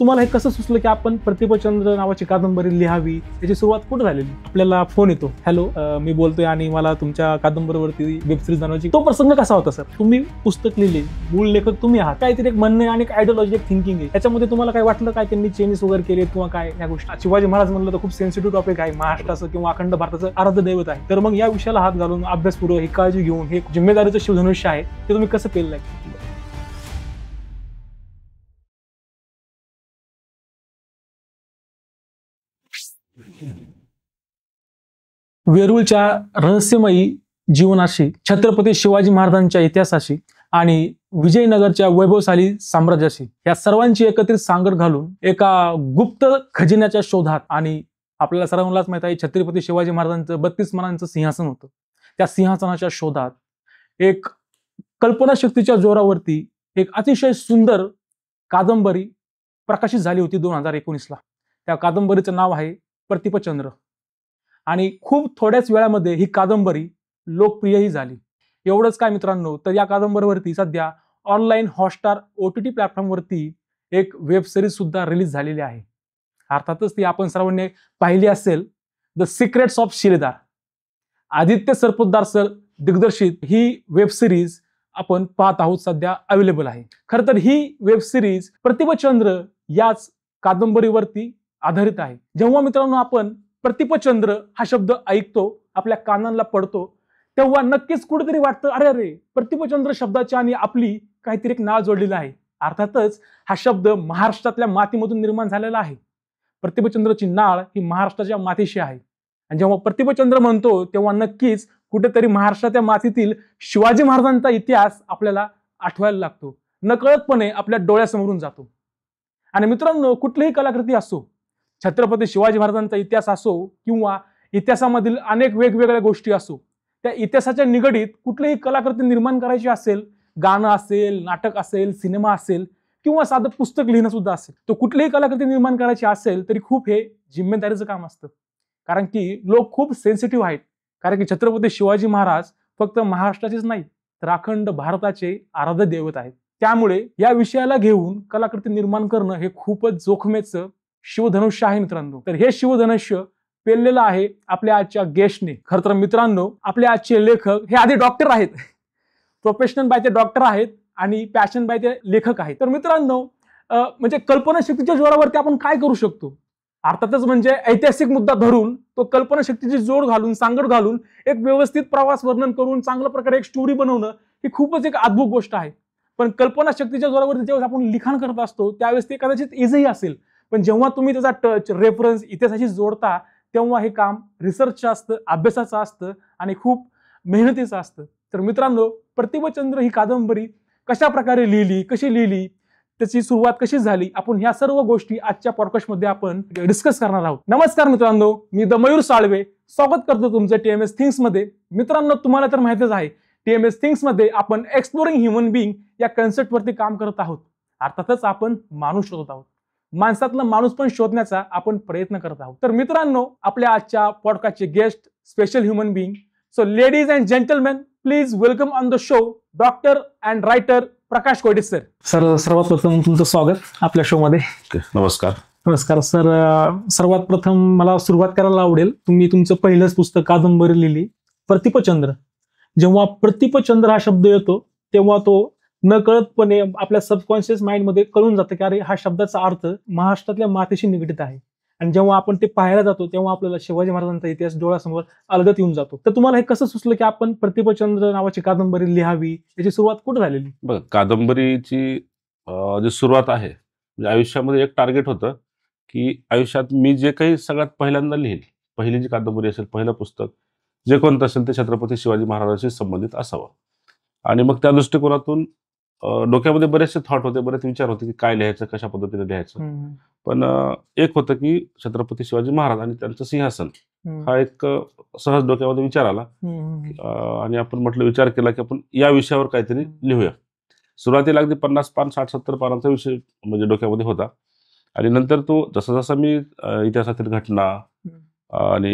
तुम्हाला हे कसं सुचलं की आपण प्रतिभाचंद्र नावाची कादंबरी लिहावी? याची सुरुवात कुठे झालेली? आपल्याला फोन येतो, हॅलो मी बोलतोय आणि मला तुमच्या कादंबरीवरती वेब सिरीज बनवायची. तो प्रसंग कसा होता सर? तुम्ही पुस्तक लिहिले, मूळ लेखक तुम्ही आहात, काहीतरी एक म्हणणं आहे आणि एक आयडिओलॉजी, एक थिंकिंग आहे. त्याच्यामध्ये तुम्हाला काय वाटलं काय त्यांनी चेंजेस वगैरे केले किंवा काय या गोष्टी? शिवाजी महाराज म्हणलं तर खूप सेन्सिटिव्ह टॉपिक आहे, महाराष्ट्राचं किंवा अखंड भारताचं आराध्य दैवत आहे. तर मग या विषयाला हात घालून अभ्यासपूर्वक ही काळजी घेऊन हे जिम्मेदारीचं शिवधनुष्य आहे ते तुम्ही कसं पेललंय? वेरूळच्या रहस्यमयी जीवनाशी, छत्रपती शिवाजी महाराजांच्या इतिहासाशी आणि विजयनगरच्या वैभवशाली साम्राज्याशी या सर्वांची एकत्रित सांगड घालून एका गुप्त खजिन्याच्या शोधात. आणि आपल्याला सर्वांनाच माहित आहे छत्रपती शिवाजी महाराजांचं 32 मानांचं सिंहासन होतं. त्या सिंहासनाच्या शोधात एक कल्पनाशक्तीच्या जोरावरती एक अतिशय सुंदर कादंबरी प्रकाशित झाली होती 2019ला. त्या कादंबरीचं नाव आहे प्रतिपचंद्र. आणि खूप थोड्याच वेळामध्ये ही कादंबरी लोकप्रियही झाली. एवढंच काय मित्रांनो, तर या कादंबरीवरती सध्या ऑनलाईन हॉटस्टार OTT प्लॅटफॉर्मवरती एक वेब सिरीज सुद्धा रिलीज झालेली आहे. अर्थातच ती आपण सर्वांनी पाहिली असेल, the secrets of Shiledar. Aditya Sarpotdar sir दिग्दर्शित ही वेब सिरीज आपण पाहत आहोत, सध्या अवेलेबल आहे. खरं तर ही वेब सिरीज प्रतिपचंद्र याच कादंबरीवरती आधारित आहे. जेव्हा मित्रांनो आपण प्रतिपचंद्र हा शब्द ऐकतो, आपल्या कानांना पडतो, तेव्हा नक्कीच कुठेतरी वाटतं अरे अरे प्रतिपचंद्र शब्दाची आणि आपली काहीतरी एक नाळ जोडलेलं आहे. अर्थातच हा शब्द महाराष्ट्रातल्या मातीमधून निर्माण झालेला आहे. प्रतिपचंद्रची नाळ ही महाराष्ट्राच्या मातीशी आहे. आणि जेव्हा प्रतिपचंद्र म्हणतो तेव्हा नक्कीच कुठेतरी महाराष्ट्राच्या मातीतील शिवाजी महाराजांचा इतिहास आपल्याला आठवायला लागतो, नकळतपणे आपल्या डोळ्यासमोरून जातो. आणि मित्रांनो, कुठलीही कलाकृती असो, छत्रपती शिवाजी महाराजांचा इतिहास असो किंवा इतिहासामधील अनेक वेगवेगळ्या गोष्टी असो, त्या इतिहासाच्या निगडीत कुठलीही कलाकृती निर्माण करायची असेल, गाणं असेल, नाटक असेल, सिनेमा असेल किंवा साधं पुस्तक लिहिणं सुद्धा असेल, तो कुठलीही कलाकृती निर्माण करायची असेल तरी खूप हे जिम्मेदारीचं काम असतं. कारण की लोक खूप सेन्सिटिव्ह आहेत. कारण की छत्रपती शिवाजी महाराज फक्त महाराष्ट्राचेच नाही तर अखंड भारताचे आराध्य दैवत आहेत. त्यामुळे या विषयाला घेऊन कलाकृती निर्माण करणं हे खूपच जोखमीचं शिवधनुष्य आहे मित्रांनो. तर हे शिवधनुष्य पेललेलं आहे आपल्या आजच्या गेस्टने. खरं तर मित्रांनो, आपले आजचे लेखक हे आधी डॉक्टर आहेत, प्रोफेशनल बाय ते डॉक्टर आहेत आणि पॅशन बाय ते लेखक आहेत. तर मित्रांनो, म्हणजे कल्पनाशक्तीच्या जोरावरती आपण काय करू शकतो? अर्थातच म्हणजे ऐतिहासिक मुद्दा धरून तो कल्पनाशक्तीची जोड घालून, सांगड घालून एक व्यवस्थित प्रवास वर्णन करून चांगल्या प्रकारे एक स्टोरी बनवणं ही खूपच एक अद्भुत गोष्ट आहे. पण कल्पनाशक्तीच्या जोरावरती ज्यावेळेस आपण लिखाण करत असतो त्यावेळेस ते कदाचित इझी असेल, पण जेव्हा तुम्ही त्याचा टच, रेफरन्स इतिहासाशी जोडता तेव्हा हे काम रिसर्चचं असतं, अभ्यासाचं असतं आणि खूप मेहनतीचं असतं. तर मित्रांनो, प्रतिपचंद्र ही कादंबरी कशा प्रकारे लिहिली, कशी लिहिली, त्याची सुरुवात कशी झाली, आपण ह्या सर्व गोष्टी आजच्या पॉडकास्टमध्ये आपण डिस्कस करणार आहोत. नमस्कार मित्रांनो, मी द मयूर साळवे स्वागत करतो तुमचं TMS थिंग्स मध्ये. मित्रांनो, तुम्हाला तर माहितीच आहे TMS थिंग्स मध्ये आपण एक्सप्लोरिंग ह्युमन बीइंग या कन्सेप्ट वरती काम करत आहोत. अर्थातच आपण माणूस शोधत आहोत, माणसातला माणूस पण शोधण्याचा आपण प्रयत्न करत आहोत. तर मित्रांनो, आपल्या आजच्या पॉडकास्टचे guest special human being. So ladies and gentleman, please welcome on the show doctor and writer Prakash Kode sir. सर्वात प्रथम तुमचं स्वागत आपल्या शो मध्ये. नमस्कार. नमस्कार सर. सर्वात प्रथम मला सुरुवात करायला आवडेल, तुम्ही तुमचं पहिलंच पुस्तक कादंबरी लिहिली प्रतिपचंद्र. जेव्हा प्रतिपचंद्र हा शब्द येतो तेव्हा तो नकळतपणे आपल्या सबकॉन्शियस माइंडमध्ये कळून जातं की अरे हा शब्दाचा अर्थ महाराष्ट्रातल्या मातीशी निगडीत आहे. आणि जेव्हा आपण ते पाहायला जातो तेव्हा आपल्याला शिवाजी महाराजांचा इतिहास डोळ्यासमोर अलगद येऊन जातो. तर तुम्हाला हे कसं सुचलं की आपण प्रतिपचंद्र नावाची कादंबरी लिहावी? याची सुरुवात कुठे झालेली? बघ, कादंबरीची जी सुरुवात आहे, म्हणजे आयुष्यामध्ये एक टार्गेट होतं की आयुष्यात मी जे काही सगळ्यात पहिल्यांदा लिहिल, पहिली जी कादंबरी असेल, पहिलं पुस्तक जे कोणतं असेल ते छत्रपती शिवाजी महाराजांशी संबंधित असावं. आणि मग त्या दृष्टिकोनातून डोक्यामध्ये बरेचसे थॉट होते, बरेच विचार होते की काय लिहायचं, कशा पद्धतीने लिहायचं. पण एक होतं की छत्रपती शिवाजी महाराज आणि त्यांचं सिंहासन हा एक सहज डोक्यामध्ये विचार आला. आणि आपण म्हटलं, विचार केला की आपण या विषयावर काहीतरी लिहूया. सुरुवातीला अगदी 50 पान 60-70 पानांचा विषय म्हणजे डोक्यामध्ये होता. आणि नंतर तो जसा जसा मी इतिहासातील घटना आणि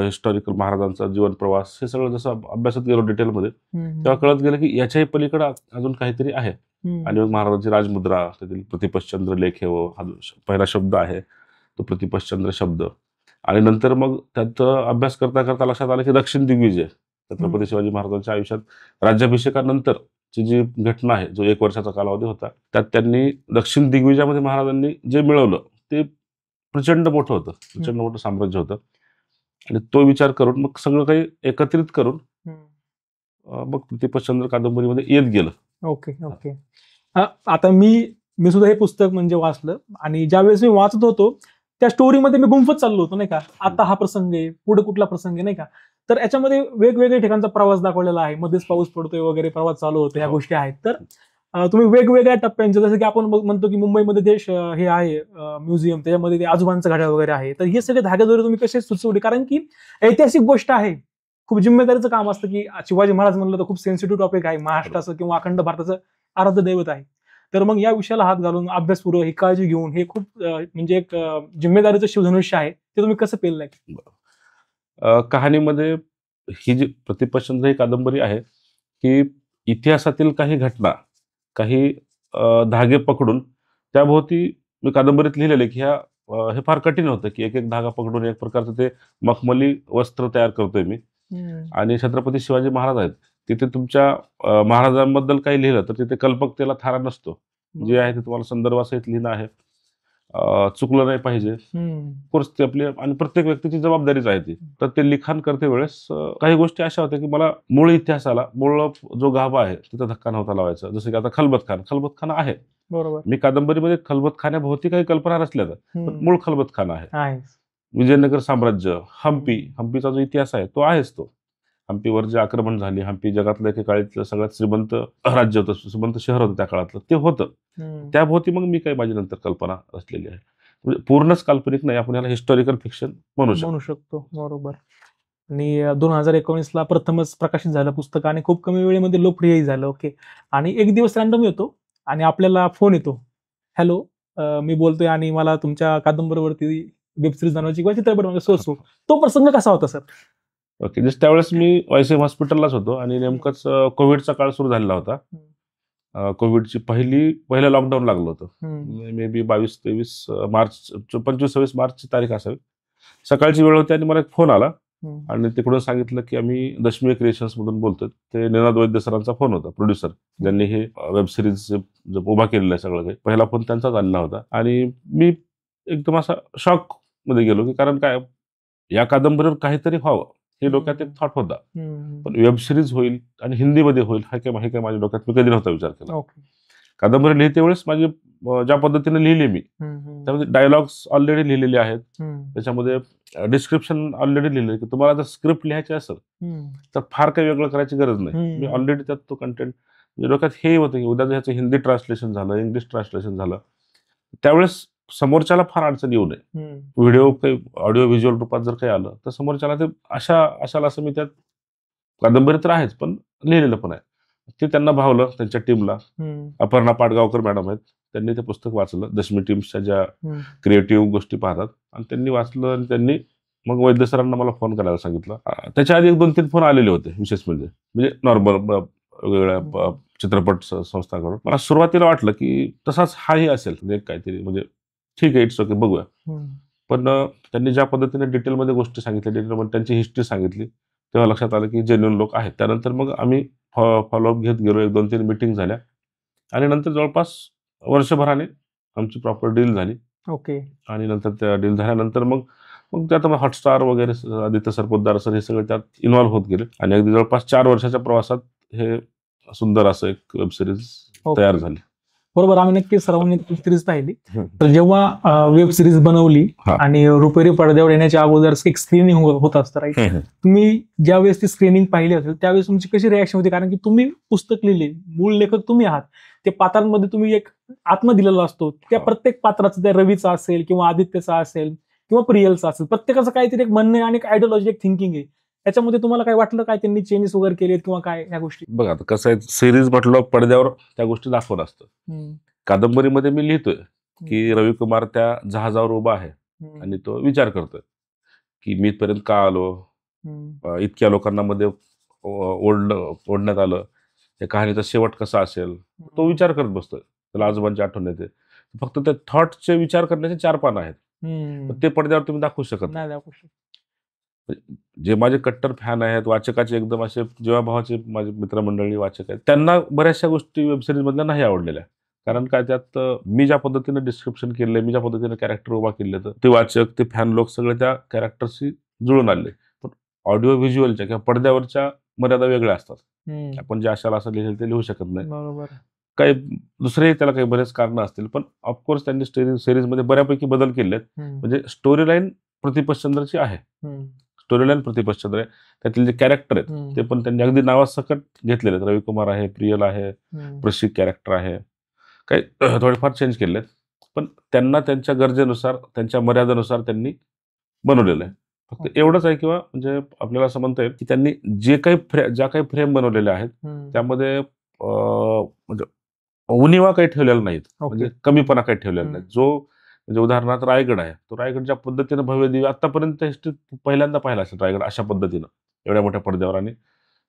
हिस्टॉरिकल महाराजांचा जीवन प्रवास हे सगळं जसं अभ्यासात गेलो डिटेलमध्ये, तेव्हा कळत गेलं की याच्याही पलीकडे अजून काहीतरी आहे. आणि मग महाराजांची राजमुद्रा, त्यातील प्रतिपश्चंद्र लेख हा पहिला शब्द आहे तो प्रतिपश्चंद्र शब्द. आणि नंतर मग त्यात अभ्यास करता करता लक्षात आलं की दक्षिण दिग्विजय छत्रपती शिवाजी महाराजांच्या आयुष्यात राज्याभिषेकानंतरची जी घटना आहे, जो 1 वर्षाचा कालावधी होता, त्यात त्यांनी दक्षिण दिग्विजयामध्ये महाराजांनी जे मिळवलं ते प्रचंड मोठं होतं, प्रचंड मोठं साम्राज्य होतं. आणि तो विचार करून मग सगळं काही एकत्रित करून मग प्रतिपश्चंद्र कादंबरीमध्ये येत गेलं. Okay okay. आता मी सुद्धा हे पुस्तक म्हणजे वाचलं, आणि ज्यावेळेस मी वाचत होतो त्या स्टोरीमध्ये मी गुंफत चाललो होतो, नाही का, आता हा प्रसंग आहे, पुढे कुठला प्रसंग आहे, नाही का. तर याच्यामध्ये वेगवेगळ्या ठिकाणचा प्रवास दाखवलेला आहे, मध्येच पाऊस पडतोय वगैरे, प्रवास चालू होतो, ह्या गोष्टी आहेत. तर तुम्ही वेगवेगळ्या टप्प्यांचे, जसं की आपण म्हणतो की मुंबईमध्ये देश हे आहे म्युझियम, त्याच्यामध्ये ते आजोबांचं घड्याळ वगैरे आहे. तर हे सगळे धागेदोरे तुम्ही कसे सुचवले, कारण की ऐतिहासिक गोष्ट आहे, खूप जिम्मेदारीचं काम असतं, की शिवाजी महाराज म्हणलं तर खूप सेन्सिटिव्ह टॉपिक आहे, महाराष्ट्राचं किंवा अखंड भारताचं आराध्य दैवत आहे. तर मग या विषयाला हात घालून अभ्यासपूर्वक ही काळजी घेऊन हे खूप म्हणजे एक जिम्मेदारीचं शिवधनुष्य आहे, ते तुम्ही कसं पेललंय? कहाणीमध्ये ही जी प्रतिपश्चंद्र ही कादंबरी आहे, ही इतिहासातील काही घटना, काही धागे पकडून त्याभोवती मी कादंबरीत लिहिलेले की हे फार कठीण होतं की एक एक धागा पकडून एक प्रकारचं ते मखमली वस्त्र तयार करतोय मी. आणि छत्रपती शिवाजी महाराज आहेत, तिथे तुमच्या महाराजांबद्दल काही लिहिलं तर तिथे कल्पकतेला थारा नसतो. जे आहे ते तुम्हाला संदर्भासहित लिहिणं आहे, चुकलं नाही पाहिजे. कोर्स ते आपली आणि प्रत्येक व्यक्तीची जबाबदारीच आहे ती. तर ते लिखाण करते वेळेस काही गोष्टी अशा होत्या की मला मूळ इतिहासाला, मूळ जो गाभा आहे तिथं धक्का नव्हता लावायचा. जसं की आता खलबतखाना आहे, बरोबर, मी कादंबरीमध्ये खलबतखान्याभोवती काही कल्पना नसल्या पण मूळ खलबतखाना आहे. विजयनगर साम्राज्य, हम्पीचा जो इतिहास आहे तो आहेच तो. हम्पीवर जे आक्रमण झाले, हम्पी जगातलं एकेकाळीतलं सगळ्यात श्रीमंत राज्य होतं, श्रीमंत शहर होतं त्या काळातलं, ते होतं. त्याभोवती मग मी काही माझी नंतर कल्पना रचलेली आहे. म्हणजे पूर्णच काल्पनिक नाही, आपण याला हिस्टॉरिकल फिक्शन म्हणू शकतो. बरोबर. आणि 2019ला प्रथमच प्रकाशित झालं पुस्तक, आणि खूप कमी वेळेमध्ये लोकप्रियही झालं. ओके. आणि एक दिवस रॅन्डम येतो आणि आपल्याला फोन येतो, हॅलो, मी बोलतोय आणि मला तुमच्या कादंबरीवरती वेब सिरीज बनवायची किंवा चित्रपट बनवायची. तो प्रसंग कसा होता सर? ओके. जस्ट त्यावेळेस मी वायसीएम हॉस्पिटललाच होतो आणि नेमकंच कोविडचा काळ सुरू झालेला होता. कोविडची पहिलं लॉकडाऊन लागलं होतं, मे बी 22-23 मार्च, 25-26 मार्चची तारीख असावी. सकाळची वेळ होती आणि मला एक फोन आला आणि तिकडून सांगितलं की आम्ही दशमी क्रिएशन्स मधून बोलतोय. ते निनाद वैद्य सरांचा फोन होता, प्रोड्युसर, ज्यांनी हे वेब सिरीज उभा केलेलं आहे सगळं काही. पहिला फोन त्यांचाच आलेला होता आणि मी एकदम असा शॉक मध्ये गेलो की कारण काय, या कादंबरीवर काहीतरी व्हावं हे डोक्यात एक थॉट होता, पण वेब सिरीज होईल आणि हिंदीमध्ये होईल हे काय माझ्या डोक्यात मी कधी नव्हता विचार केला. कादंबरी लिहिते वेळेस माझी ज्या पद्धतीने लिहिली मी, त्यामध्ये डायलॉग्स ऑलरेडी लिहिलेले आहेत, त्याच्यामध्ये डिस्क्रिप्शन ऑलरेडी लिहिलं की तुम्हाला जर स्क्रिप्ट लिहायची असेल तर फार काही वेगळं करायची गरज नाही. मी ऑलरेडी त्यात तो कंटेंट डोक्यात हे होतं की उद्या जर ह्याचं हिंदी ट्रान्सलेशन झालं, इंग्लिश ट्रान्सलेशन झालं, त्यावेळेस समोरच्याला फार अडचण येऊ नये. व्हिडिओ काही ऑडिओ व्हिज्युअल रूपात जर काही आलं तर समोरच्याला ते अशाला असं मी त्यात कादंबरी तर आहेच पण लिहिलेलं पण आहे. ते त्यांना भावलं, त्यांच्या टीमला. अपर्णा पाटगावकर मॅडम आहेत, त्यांनी ते पुस्तक वाचलं. दशमी टीम्सच्या ज्या क्रिएटिव्ह गोष्टी पाहतात, आणि त्यांनी वाचलं आणि त्यांनी मग वैद्य सरांना मला फोन करायला सांगितलं. त्याच्या आधी 1-2-3 फोन आलेले होते विशेष म्हणजे नॉर्मल वेगवेगळ्या चित्रपट संस्थांकडून. मला सुरुवातीला वाटलं की तसाच हाही असेल, म्हणजे काहीतरी, म्हणजे ठीक आहे, इट्स ओके, बघूया. पण त्यांनी ज्या पद्धतीने डिटेलमध्ये गोष्टी सांगितल्या, डिटेलमध्ये त्यांची हिस्ट्री सांगितली, तेव्हा लक्षात आलं की जेन्युइन लोक आहेत. त्यानंतर मग आम्ही फॉलोअप घेत गेलो, 1-2-3 मीटिंग झाल्या आणि नंतर जवळपास वर्षभराने आमची प्रॉपर डील झाली. ओके. आणि नंतर त्या डील झाल्यानंतर मग त्यात हॉटस्टार वगैरे, आदित्य सर, पोद्दार सर, हे सगळे त्यात इन्व्हॉल्व्ह होत गेले आणि अगदी जवळपास 4 वर्षाच्या प्रवासात हे सुंदर असं एक वेब सिरीज तयार झाली. बरोबर. आम्ही नक्कीच सर्वांनी सिरीज पाहिली. तर जेव्हा वेब सिरीज बनवली आणि रुपेरी पडद्यावर येण्याच्या अगोदर एक स्क्रीनिंग होत असतं, राईट? तुम्ही ज्यावेळेस ती स्क्रीनिंग पाहिली असेल त्यावेळेस तुमची कशी रिॲक्शन होती? कारण की तुम्ही पुस्तक लिहिले, मूळ लेखक तुम्ही आहात, ते पात्रांमध्ये तुम्ही एक आत्मा दिलेला असतो, त्या प्रत्येक पात्राचं, त्या रवीचा असेल किंवा आदित्यचा असेल किंवा प्रियलचा असेल, प्रत्येकाचं काहीतरी एक म्हणणं आहे आणि एक आयडिओलॉजी, एक थिंकिंग आहे. त्याच्यामध्ये तुम्हाला काय वाटलं, काय त्यांनी चेंजेस वगैरे केलेत किंवा काय ह्या गोष्टी? बघा, आता कसं आहे, सिरीज म्हटलं पडद्यावर त्या गोष्टी दाखवत असतं. कादंबरीमध्ये मी लिहितोय की रविकुमार त्या जहाजावर उभा आहे आणि तो विचार करतोय की मी इथपर्यंत का आलो, इतक्या लोकांना मध्ये ओढण्यात आलं, त्या कहाणीचा शेवट कसा असेल तो विचार करत बसतोय, त्याला आजोबांची आठवण येते. फक्त त्या थॉटचे विचार करण्याचे 4 पानं आहेत. ते पडद्यावर तुम्ही दाखवू शकत नाही. जे माझे कट्टर फॅन आहेत, वाचकाचे एकदम असे जीवाभावाचे माझे मित्रमंडळी वाचक आहेत, त्यांना बऱ्याचशा गोष्टी वेबसिरीज मधल्या नाही आवडलेल्या. कारण काय त्यात मी ज्या पद्धतीने डिस्क्रिप्शन केलंय, मी ज्या पद्धतीने कॅरेक्टर उभा केले, तर ते वाचक, ते फॅन लोक सगळे त्या कॅरेक्टरशी जुळून आले. पण ऑडिओ व्हिज्युअलच्या किंवा पडद्यावरच्या मर्यादा वेगळ्या असतात. आपण जे आशाला असं लिहिलं ते लिहू शकत नाही. बरोबर. काही दुसरे त्याला काही बरेच कारणं असतील, पण ऑफकोर्स त्यांनी सिरीजमध्ये बऱ्यापैकी बदल केले आहेत. म्हणजे स्टोरी लाईन प्रतिपतचंद्रची आहे, स्टोरी लाईन प्रतिपतचंद्र आहे. त्यातील जे कॅरेक्टर आहेत ते पण त्यांनी अगदी नावासकट घेतलेले आहेत. रविकुमार आहे, प्रियल आहे, प्रशिक कॅरेक्टर आहे, काही थोडेफार चेंज केले आहेत. पण त्यांना त्यांच्या गरजेनुसार, त्यांच्या मर्यादेनुसार त्यांनी बनवलेलं आहे. फक्त एवढंच आहे किंवा म्हणजे आपल्याला असं म्हणता येईल की त्यांनी जे काही ज्या काही फ्रेम बनवलेल्या आहेत त्यामध्ये म्हणजे उणिवा काही ठेवलेला नाहीत, म्हणजे कमीपणा काही ठेवलेला नाही. जो म्हणजे उदाहरणार्थ रायगड आहे, तो रायगड ज्या पद्धतीने भव्य दिव्य आतापर्यंत हिस्ट्रीत पहिल्यांदा पाहिला असेल रायगड अशा पद्धतीनं, एवढ्या मोठ्या पडद्यावर आणि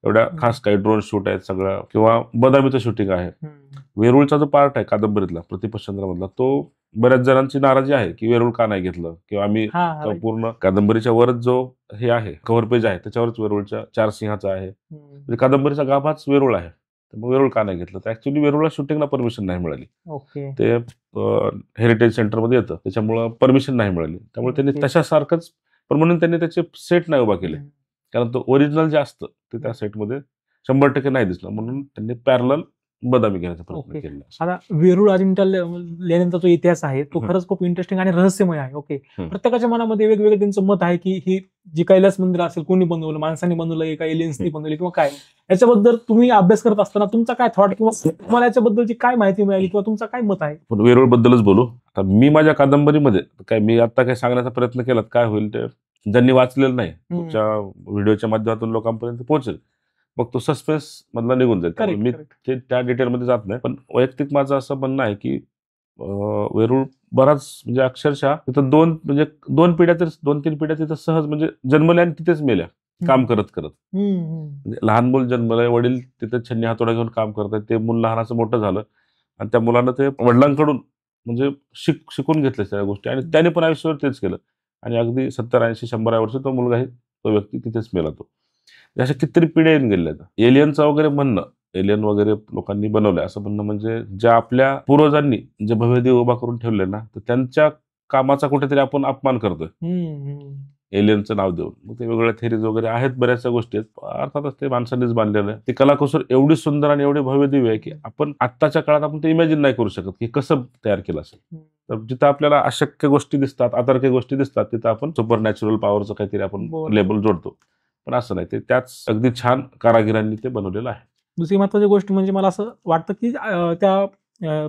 एवढ्या खास काही ड्रोन शूट आहेत सगळं, किंवा बदामीचं शूटिंग आहे. वेरूळचा जो पार्ट आहे कादंबरीतला प्रतिपतचंद्र मधला, तो बऱ्याच जणांची नाराजी आहे की वेरूळ का नाही घेतलं, किंवा आम्ही पूर्ण कादंबरीच्या वरच जो हे आहे कव्हर पेज आहे त्याच्यावरच वेरूळच्या 4 सिंहाचा आहे, म्हणजे कादंबरीचा गाभाच वेरूळ आहे. तर मग वेरूळ का नाही घेतलं, तर ऍक्च्युली वेरूळला शूटिंगला परमिशन नाही मिळाली. ते हेरिटेज सेंटरमध्ये येतं, त्याच्यामुळं परमिशन नाही मिळाली. त्यामुळे त्यांनी तशासारखंच, पण म्हणून त्यांनी त्याचे सेट नाही उभा केले, कारण तो ओरिजिनल जे असतं ते त्या सेटमध्ये 100% नाही दिसलं, म्हणून त्यांनी पॅरलल बदामी घेण्याचा प्रयत्न केला. आता वेरूळ अजिंठा लेण्यांचा जो इतिहास आहे तो खरंच खूप इंटरेस्टिंग आणि रहस्यमय आहे. ओके, प्रत्येकाच्या मनामध्ये वेगवेगळं त्यांचं मत आहे की ही जी कैलास मंदिर असेल, कोणी बनवलं, माणसांनी बनवलं का एलियन्सनी बनवली किंवा काय, याच्याबद्दल तुम्ही अभ्यास करत असताना तुमचा काय थॉट किंवा तुम्हाला याच्याबद्दलची काय माहिती मिळाली किंवा तुमचं काय मत आहे? वेरूळ बद्दलच बोलू. आता मी माझ्या कादंबरीमध्ये काय, मी आता काय सांगण्याचा प्रयत्न केला, काय होईल ते ज्यांनी वाचलेलं नाही तुमच्या व्हिडिओच्या माध्यमातून लोकांपर्यंत पोहोचेल, मग तो सस्पेन्स मधला निघून जाईल. मी त्या डिटेलमध्ये जात नाही, पण वैयक्तिक माझं असं म्हणणं आहे की वेरूळ बराच म्हणजे अक्षरशः तिथं 2 पिढ्या तर 2-3 पिढ्या तिथं सहज म्हणजे जन्मल्या आणि तिथेच मेल्या काम करत करत. म्हणजे लहान मूल जन्मलंय, वडील तिथे छन्नी हातोडा घेऊन काम करतात, ते मूल लहानाचं मोठं झालं आणि त्या मुलानं ते वडिलांकडून म्हणजे शिकून घेतल्या सगळ्या गोष्टी, आणि त्याने पण आयुष्यावर तेच केलं, आणि अगदी 70-80-100 वर्ष तो मुलगा तो व्यक्ती तिथेच मेला. तो अशा कितीतरी पिढ्या येऊन गेल्या. एलियनचं वगैरे म्हणणं, एलियन वगैरे लोकांनी बनवलंय असं म्हणणं, म्हणजे ज्या आपल्या पूर्वजांनी जे भव्य देव उभा करून ठेवले ना, तर त्यांच्या कामाचा कुठेतरी आपण अपमान करतोय एलियनचं नाव देऊन. मग ते वेगवेगळ्या थेरीज वगैरे आहेत, बऱ्याचशा गोष्टी आहेत. अर्थातच ते माणसांनीच बांधलेलं आहे. ती कलाकुसर एवढी सुंदर आणि एवढी भव्य दिव्य आहे की आपण आत्ताच्या काळात आपण ते इमॅजिन नाही करू शकत की कसं तयार केलं असेल. तर जिथं आपल्याला अशक्य गोष्टी दिसतात, अतर्क्य गोष्टी दिसतात, तिथं आपण सुपर नॅचरल पॉवरचं काहीतरी आपण लेबल जोडतो. पण असं नाही, ते त्याच अगदी छान कारागिरांनी ते बनवलेलं आहे. दुसरी महत्वाची गोष्ट म्हणजे मला असं वाटतं की त्या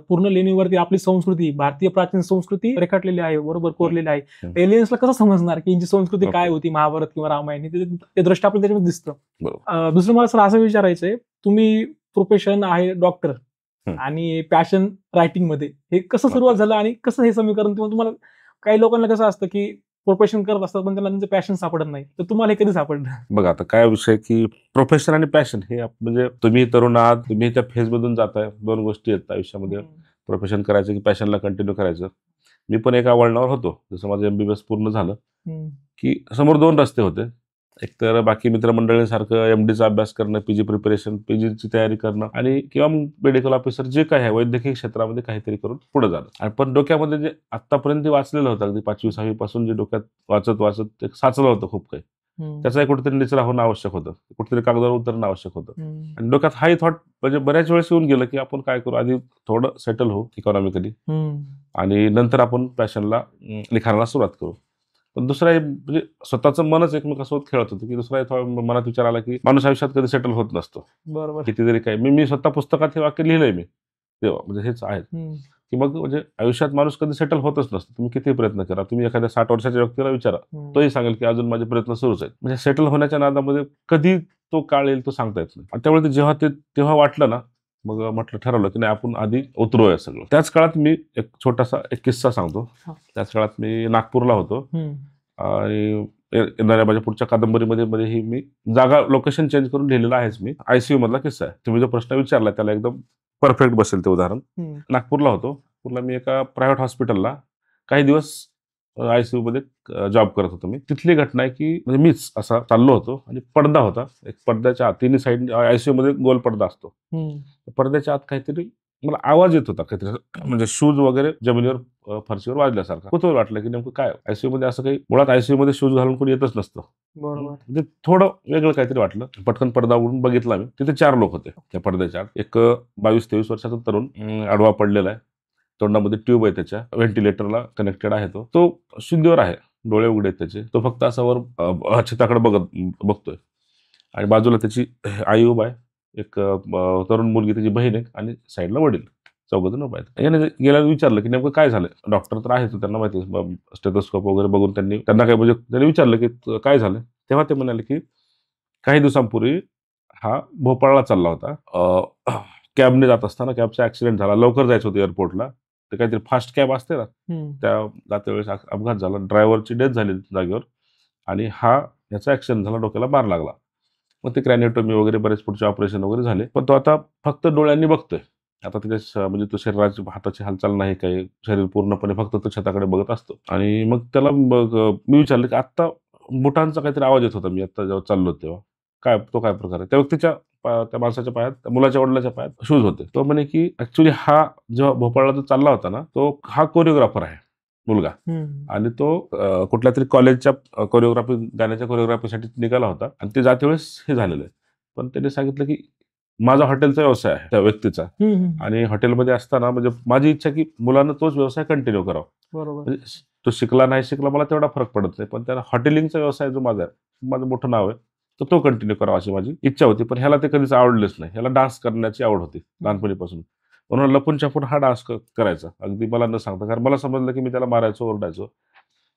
पूर्ण लेणीवरती आपली संस्कृती, भारतीय प्राचीन संस्कृती रेखाटलेली आहे, बरोबर कोरलेली आहे. एलियन्सला कसं समजणार की यांची संस्कृती काय होती, महाभारत किंवा रामायण, ते दृष्ट आपल्याला त्याच्यामध्ये दिसतं. दुसरं मला सर असं विचारायचंय, तुम्ही प्रोफेशन आहे डॉक्टर आणि पॅशन रायटिंग मध्ये, हे कसं सुरुवात झालं आणि कसं हे समीकरण, किंवा तुम्हाला काही लोकांना कसं असतं की प्रोफेशन करत असतात पण त्यांना त्यांचं पॅशन सापडत नाही, तर तुम्हाला हे कधी सापडलं? बघा आता काय विषय की प्रोफेशन आणि पॅशन हे म्हणजे तुम्ही तरुण आहात, तुम्ही त्या फेजमधून जाताय, 2 गोष्टी आहेत आयुष्यामध्ये, प्रोफेशन करायचं की पॅशनला कंटिन्यू करायचं. मी पण एका वळणावर होतो, जसं माझं MBBS पूर्ण झालं की समोर 2 रस्ते होते. एक तर बाकी मित्रमंडळींसारखं MDचा अभ्यास करणं, PG प्रिपरेशन, PGची तयारी करणं, आणि किंवा मेडिकल ऑफिसर जे काय आहे वैद्यकीय क्षेत्रामध्ये काहीतरी करून पुढे जाणं. आणि पण डोक्यामध्ये जे आतापर्यंत वाचलेलं होतं, अगदी 5वी-6वी पासून जे डोक्यात वाचत एक साचलं होतं खूप काही, त्याचा कुठेतरी निचरा होणं आवश्यक होतं, कुठेतरी कागदावर उतरणं आवश्यक होतं. आणि डोक्यात हाही थॉट म्हणजे बऱ्याच वेळेस येऊन गेलं की आपण काय करू, आधी थोडं सेटल होऊ इकॉनॉमिकली आणि नंतर आपण पॅशनला लिखाणाला सुरुवात करू. पण दुसरा म्हणजे स्वतःचं मनच एकमेकांसोबत खेळत होतं की दुसरा मनात विचार आला की माणूस आयुष्यात कधी सेटल होत नसतो, बरोबर, किती जरी काय. मी स्वतः पुस्तकात हे वाक्य लिहिलंय मी तेव्हा, म्हणजे हेच आहे की मग म्हणजे आयुष्यात माणूस कधी सेटल होतच नसतो. तुम्ही किती प्रयत्न करा, तुम्ही एखाद्या 60 वर्षाच्या व्यक्तीला विचारा, तोही सांगेल की अजून माझे प्रयत्न सुरूच आहेत. म्हणजे सेटल होण्याच्या नादामध्ये कधी तो काळ येईल तो सांगता येत नाही. आणि त्यामुळे जेव्हा तेव्हा वाटलं ना, मग म्हटलं, ठरवलं की नाही आपण आधी उतरूया सगळं. त्याच काळात मी एक छोटासा किस्सा सांगतो. त्याच काळात मी नागपूरला होतो आणि येणाऱ्या माझ्या पुढच्या कादंबरीमध्ये ही मी जागा लोकेशन चेंज करून लिहिलेलं आहेच मी. आयसीयू मधला किस्सा आहे. तुम्ही जो प्रश्न विचारला त्याला एकदम परफेक्ट बसेल ते उदाहरण. नागपूरला होतो. नागपूरला मी एका प्रायव्हेट हॉस्पिटलला काही दिवस आयसीयू मध्ये जॉब करत होतो मी. तिथली घटना आहे की म्हणजे मीच असा चाललो होतो आणि पडदा होता. एक पडद्याच्या आत तिन्ही साईड आयसीयू मध्ये गोल पडदा असतो. पडद्याच्या आत काहीतरी मला आवाज येत होता, काहीतरी म्हणजे शूज वगैरे जमिनीवर फरशीवर वाजल्यासारखा. कुतूहल वाटलं की नेमकं काय आयसीयू मध्ये असं काही. मुळात आयसीयू मध्ये शूज घालून कोणी येतच नसतं. बरोबर. म्हणजे थोडं वेगळं काहीतरी वाटलं. पटकन पडदा उघडून बघितला मी. तिथे 4 लोक होते त्या पडद्याच्या आत. एक 22-23 वर्षाचा तरुण आडवा पडलेला आहे. तोंडामध्ये ट्यूब आहे, त्याच्या व्हेंटिलेटरला कनेक्टेड आहे. तो शुद्धीवर आहे, डोळे उघडे आहेत त्याचे. तो फक्त असा वर छताकडे बघतोय आणि बाजूला त्याची आई उभा आहे, एक तरुण मुलगी, त्याची बहीण आहे आणि साईडला वडील. 4 जण उभा आहेत. याने गेल्यावर विचारलं की नेमकं काय झालं. डॉक्टर तर आहे, त्यांना माहिती, स्टेथोस्कोप वगैरे बघून त्यांना काय म्हणजे त्यांनी विचारलं की काय झालं. तेव्हा ते म्हणाले की काही दिवसांपूर्वी हा भोपाळला चालला होता. कॅबने जात असताना कॅबचा ऍक्सिडेंट झाला. लवकर जायचं होतं एअरपोर्टला. ते काहीतरी फास्ट कॅब असते ना, त्या जाते वेळेस अपघात झाला. ड्रायव्हरची डेथ झाली जागेवर आणि याचा ऍक्सिडेंट झाला, डोक्याला मार लागला. मग ते क्रॅनिओटोमी वगैरे बरेच पुढचे ऑपरेशन वगैरे झाले. पण तो आता फक्त डोळ्यांनी बघतोय. आता त्याच्या म्हणजे तो शरीराची हाताची हालचाल नाही, काही शरीर पूर्णपणे फक्त तो छताकडे बघत असतो. आणि मग त्याला मी विचारलं की आत्ता बुटांचा काहीतरी आवाज येत होता, मी आता जेव्हा चाललो तेव्हा काय प्रकार आहे. त्या व्यक्तीच्या त्या माणसाच्या पायात, त्या मुलाच्या वडिलाच्या पायात शूज होते. तो म्हणे की ऍक्च्युली हा जेव्हा भोपाळला जो चालला होता ना, तो हा कोरिओग्राफर आहे मुलगा. आणि तो कुठल्या तरी कॉलेजच्या कोरिओग्राफी, गाण्याच्या कोरिओग्राफीसाठी निघाला होता आणि ते जाते वेळेस हे झालेलं आहे. पण त्याने सांगितलं की माझा हॉटेलचा व्यवसाय आहे त्या व्यक्तीचा, आणि हॉटेलमध्ये असताना म्हणजे माझी इच्छा की मुलानं तोच व्यवसाय कंटिन्यू करावा. बरोबर. म्हणजे तो शिकला नाही शिकला मला तेवढा फरक पडत नाही, पण त्याला हॉटेलिंगचा व्यवसाय जो माझा आहे, माझं मोठं नाव आहे, तर तो कंटिन्यू करावा अशी माझी इच्छा होती. पण ह्याला ते कधीच आवडलेच नाही. ह्याला डान्स करण्याची आवड होती लहानपणीपासून. म्हणून लपून छपून हा डान्स करायचा, अगदी मला न सांगता. कारण मला समजलं की मी त्याला मारायचो, ओरडायचो.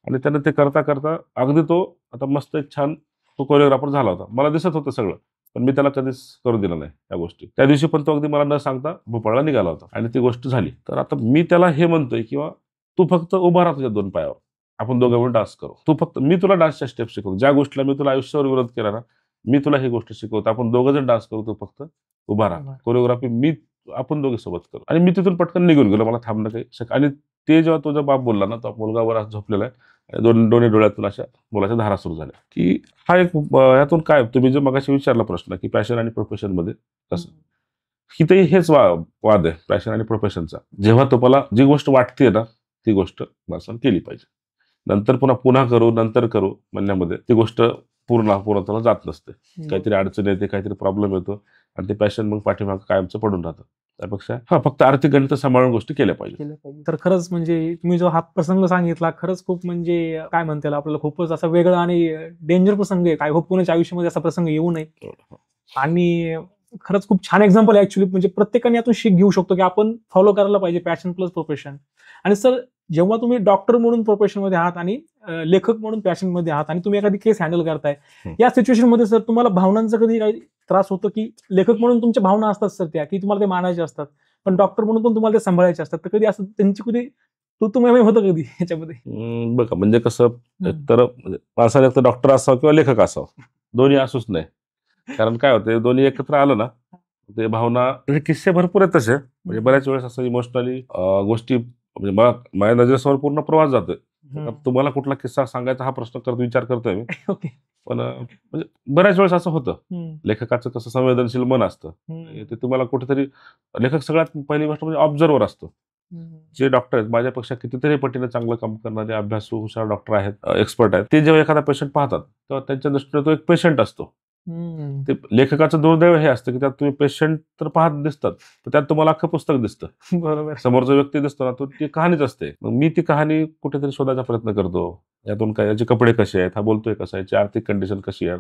आणि त्यानं ते करता करता अगदी तो आता मस्त एक छान तो कोरिओग्राफर झाला होता. मला दिसत होतं सगळं, पण मी त्याला कधीच करू दिलं नाही त्या गोष्टी. त्या दिवशी पण तो अगदी मला न सांगता भोपाळला निघाला होता आणि ती गोष्ट झाली. तर आता मी त्याला हे म्हणतोय किंवा तू फक्त उभा राहा तुझ्या 2 पायावर, आपण दोघं मिळून डान्स करू. तू फक्त, मी तुला डान्सच्या स्टेप शिकवतो. ज्या गोष्टीला मी तुला आयुष्यावर विरोध केला ना, मी तुला ही गोष्ट शिकवतो. आपण दोघं जण डान्स करू, तू फक्त उभा राहा. कोरिओग्राफी आपण दोघे सोबत करू. आणि मी तिथून पटकन निघून गेलो, मला थांबणं काही आणि ते जेव्हा तुझा बाप बोलला ना, तो मुलगा वर झोपलेला आहे, दोन्ही डोळ्यातून अशा मुलाच्या धारा सुरू झाल्या. की हा एक यातून काय, तुम्ही जो मगाशी विचारला प्रश्न की पॅशन आणि प्रोफेशन मध्ये कसं, इथेही हेच वाद आहे पॅशन आणि प्रोफेशनचा. जेव्हा तुम्हाला जी गोष्ट वाटते ना, ती गोष्ट माणसाने केली पाहिजे. नंतर पुन्हा करू, नंतर करू म्हणण्यामध्ये ती गोष्ट पूर्णत्वाला जात नसते. काहीतरी अडचण येते, काहीतरी प्रॉब्लेम येतो आणि ते पॅशन मग पाठीमाग कायमचं पडून राहतं. त्यापेक्षा फक्त आर्थिक गणित सांभाळून गोष्टी केल्या पाहिजे. तर खरंच म्हणजे तुम्ही जो हा प्रसंग सांगितला, खरंच खूप म्हणजे काय म्हणता येईल आपल्याला, खूपच असा वेगळा आणि डेंजर प्रसंग आहे. काय होप कोणाच्या आयुष्यामध्ये असा प्रसंग येऊ नये. आणि खरंच खूप छान एक्झाम्पल आहे ऍक्च्युली. म्हणजे प्रत्येकाने यातून शिक घेऊ शकतो की आपण फॉलो करायला पाहिजे पॅशन प्लस प्रोफेशन. आणि सर, जेव्हा तुम्ही डॉक्टर म्हणून प्रोफेशन मध्ये आहात आणि लेखक म्हणून पॅशन मध्ये आहात आणि तुम्ही एखादी केस हँडल करताय, या सिच्युएशन मध्ये सर तुम्हाला भावनांचा कधी काही त्रास होतो की लेखक म्हणून तुमच्या भावना असतात सर त्या की तुम्हाला ते मानायचे असतात, पण डॉक्टर म्हणून पण तुम्हाला ते सांभाळायचे असतात, तर कधी असं त्यांची कधी तुम्ही होतं कधी याच्यामध्ये? बघा, म्हणजे कसं, तर माणसाने एक तर डॉक्टर असावं किंवा लेखक असावं, दोन्ही असूच नाही. कारण काय होते, दोन्ही एकत्र आलं ना, ते भावना, किस्से भरपूर आहेत तसे. म्हणजे बऱ्याच वेळेस असं इमोशनली गोष्टी, म्हणजे माझ्या नजरेसमोर पूर्ण प्रवास जातोय. तुम्हाला कुठला किस्सा सांगायचा हा प्रश्न विचार करतोय मी. पण म्हणजे बऱ्याच वेळेस असं होतं, लेखकाचं कसं संवेदनशील मन असतं, ते तुम्हाला कुठेतरी, लेखक सगळ्यात पहिली गोष्ट म्हणजे ऑब्झर्वर असतो. जे डॉक्टर आहेत, माझ्यापेक्षा कितीतरी पटीने चांगलं काम करणारे अभ्यासू हुशार डॉक्टर आहेत, एक्सपर्ट आहेत, ते जेव्हा एखादा पेशंट पाहतात तेव्हा त्यांच्या दृष्टीने तो एक पेशंट असतो. ते लेखकाचं दुर्दैव हे असतं की त्यात तुम्ही पेशंट तर पाहत दिसतात, तर त्यात तुम्हाला अख्खं पुस्तक दिसतं. बरोबर. समोरचा व्यक्ती दिसतो ना, तो ती कहाणीच असते. मग मी ती कहाणी कुठेतरी शोधायचा प्रयत्न करतो. यातून काय, याचे कपडे कसे आहेत, हा बोलतोय कसा आहे, याची आर्थिक कंडिशन कशी आहे,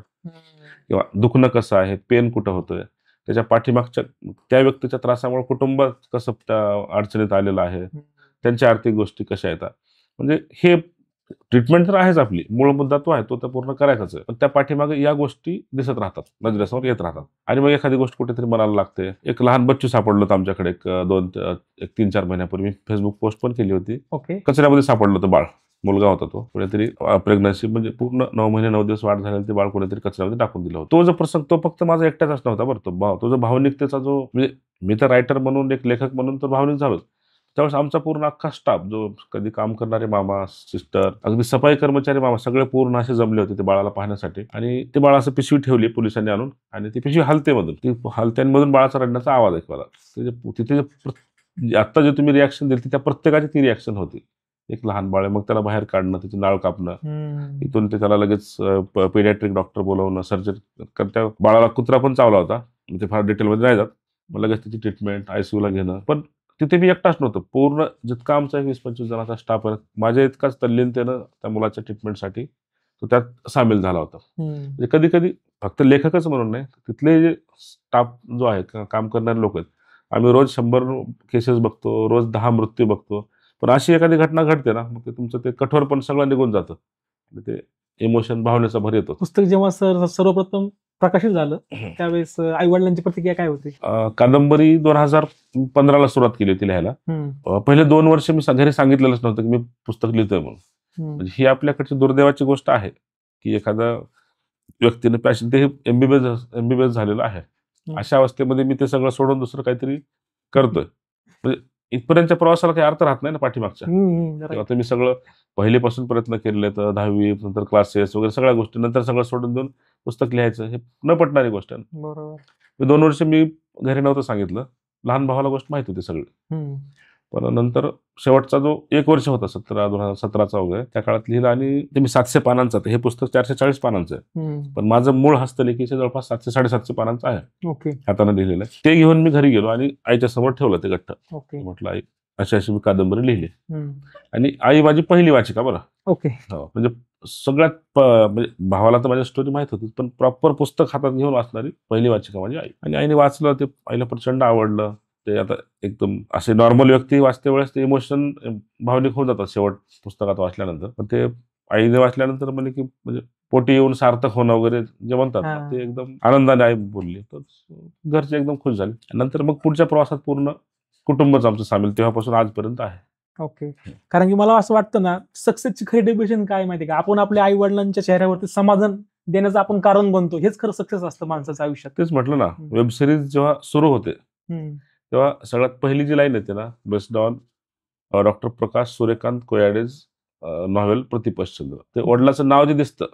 किंवा दुखणं कसं आहे, पेन कुठं होतोय, त्याच्या पाठीमागच्या त्या व्यक्तीच्या त्रासामुळे कुटुंब कसं त्या अडचणीत आलेलं आहे, त्यांच्या आर्थिक गोष्टी कशा येतात. म्हणजे हे ट्रीटमेंट तर आहेच, आपली मूळ मुद्दा तो आहे, तो तर पूर्ण करायचाच आहे. पण त्या पाठीमागे या गोष्टी दिसत राहतात, नजरेसमोर येत राहतात. आणि मग एखादी गोष्ट कुठेतरी मनाला लागते. एक लहान बच्चू सापडलं होतं आमच्याकडे एक 3-4 महिन्यापूर्वी. फेसबुक पोस्ट पण केली होती. ओके. कचऱ्यामध्ये सापडलं होतं बाळ, मुलगा होता तो, कोणीतरी प्रेग्नन्सी म्हणजे पूर्ण 9 महिने 9 दिवस वाढ झालेली, ते बाळ कोणीतरी कचऱ्यामध्ये टाकून दिलं होतं. तो जो प्रसंग तो फक्त माझा एकट्याचाच नव्हता बरं, तो जो भावनिकतेचा जो म्हणजे मी तर रायटर म्हणून एक लेखक म्हणून तर भावनिक झालोच. त्यावेळेस आमचा पूर्ण अख्खा स्टाफ, जो कधी काम करणारे मामा, सिस्टर, अगदी सफाई कर्मचारी मामा, सगळे पूर्ण असे जमले होते ते बाळाला पाहण्यासाठी. आणि ते बाळ असं पिशवी ठेवली पोलिसांनी आणून, आणि ती पिशवी हलतेमधून, ती हलत्यांमधून बाळाचा रडण्याचा आवाज ऐकला. तिथे आता जे तुम्ही रिॲक्शन दिली त्या प्रत्येकाची ती रिॲक्शन होती. एक लहान बाळ आहे, मग त्याला बाहेर काढणं, त्याची नाळ कापणं, इथून ते त्याला लगेच पेडियाट्रिक डॉक्टर बोलवणं, सर्जरी. कारण त्या बाळाला कुत्रा पण चावला होता, ते फार डिटेलमध्ये नाही जात. मग लगेच त्याची ट्रीटमेंट, आयसीयूला घेणं. पण तिथे मी एकटाच नव्हतो, पूर्ण जितका आमचा 20-25 जणांचा स्टाफ आहे, माझ्या इतकाच तल्लीनतेनं त्या मुलाच्या ट्रीटमेंटसाठी तो त्यात सामील झाला होता. म्हणजे कधी कधी फक्त लेखकच म्हणून नाही, तिथले जे स्टाफ जो आहे, काम करणारे लोक आहेत, आम्ही रोज 100 केसेस बघतो, रोज 10 मृत्यू बघतो. पण अशी एखादी घटना घडते ना, मग ते तुमचं ते कठोरपण सगळं निघून जातं. ते इमोशन, भावनेचा भर येतो. पुस्तक जेव्हा सर्वप्रथम प्रकाशित झालं त्यावेळेस आई वडिलांची प्रतिक्रिया काय होती? कादंबरी 2015ला सुरुवात केली होती लिहायला. पहिले 2 वर्ष मी घरी सांगितलेलंच नव्हतं की मी पुस्तक लिहितोय म्हणून. म्हणजे ही आपल्याकडची दुर्दैवाची गोष्ट आहे की एखादा व्यक्तीने पॅशन, ते एमबीबीएस झालेलं आहे, अशा अवस्थेमध्ये मी ते सगळं सोडून दुसरं काहीतरी करतोय. म्हणजे इथपर्यंतच्या प्रवासाला काही अर्थ राहत नाही ना पाठीमागच्या. तेव्हा तर मी सगळं पहिलीपासून प्रयत्न केलेले, तर 10वी नंतर क्लासेस वगैरे सगळ्या गोष्टी, नंतर सगळं सोडून देऊन पुस्तक लिहायचं, हे न पटणारी गोष्ट आहे. बरोबर. 2 वर्ष मी घरी नव्हतं सांगितलं. लहान भावाला गोष्ट माहिती होती सगळी. पण नंतर शेवटचा जो 1 वर्ष होता 2017चा वगैरे, त्या काळात लिहिलं. आणि ते मी 700 पानांचं, हे पुस्तक 440 पानांचं आहे, पण माझं मूळ हस्तलेखीचे जवळपास 700-750 पानांचं आहे, हाताने लिहिलेलं आहे. ते घेऊन मी घरी गेलो आणि आईच्या समोर ठेवलं ते गठ्ठ. म्हटलं, आई अशी अशी मी कादंबरी लिहिली. आणि आई माझी पहिली वाचिका बरं. म्हणजे सगळ्यात म्हणजे भावाला तर माझ्या स्टोरी माहित होती, पण प्रॉपर पुस्तक हातात घेऊन वाचणारी पहिली वाचिका माझी आई. आणि आईने वाचलं, ते आईला प्रचंड आवडलं. ते आता एकदम असे नॉर्मल व्यक्ती वाचते वेळेस ते इमोशन भावनिक होऊन जातात शेवट पुस्तकात वाचल्यानंतर. पण ते आईने वाचल्यानंतर म्हणजे की म्हणजे पोटी येऊन सार्थक होणं वगैरे जे म्हणतात, ते एकदम आनंदाने आई बोलली. तर घरचे एकदम खुश झाले. नंतर मग पुढच्या प्रवासात पूर्ण कुटुंबच आमचं सामील तेव्हापासून आजपर्यंत आहे. कारण की मला असं वाटतं ना, सक्सेसची खरी डेफिनेशन काय माहिती का, आपण आपल्या आई वडिलांच्या चेहऱ्यावरती समाधान देण्याचं आपण कारण बनतो, हेच खरं सक्सेस असतं माणसाच्या आयुष्यात. तेच म्हटलं ना, वेब सिरीज जेव्हा सुरू होते तेव्हा सगळ्यात पहिली जी लाईन येते ना, based on doctor Prakash Suryakant कोयाडेज नॉव्हेल प्रतिपश्चंद्र, ते वडिलाचं नाव जे दिसतं,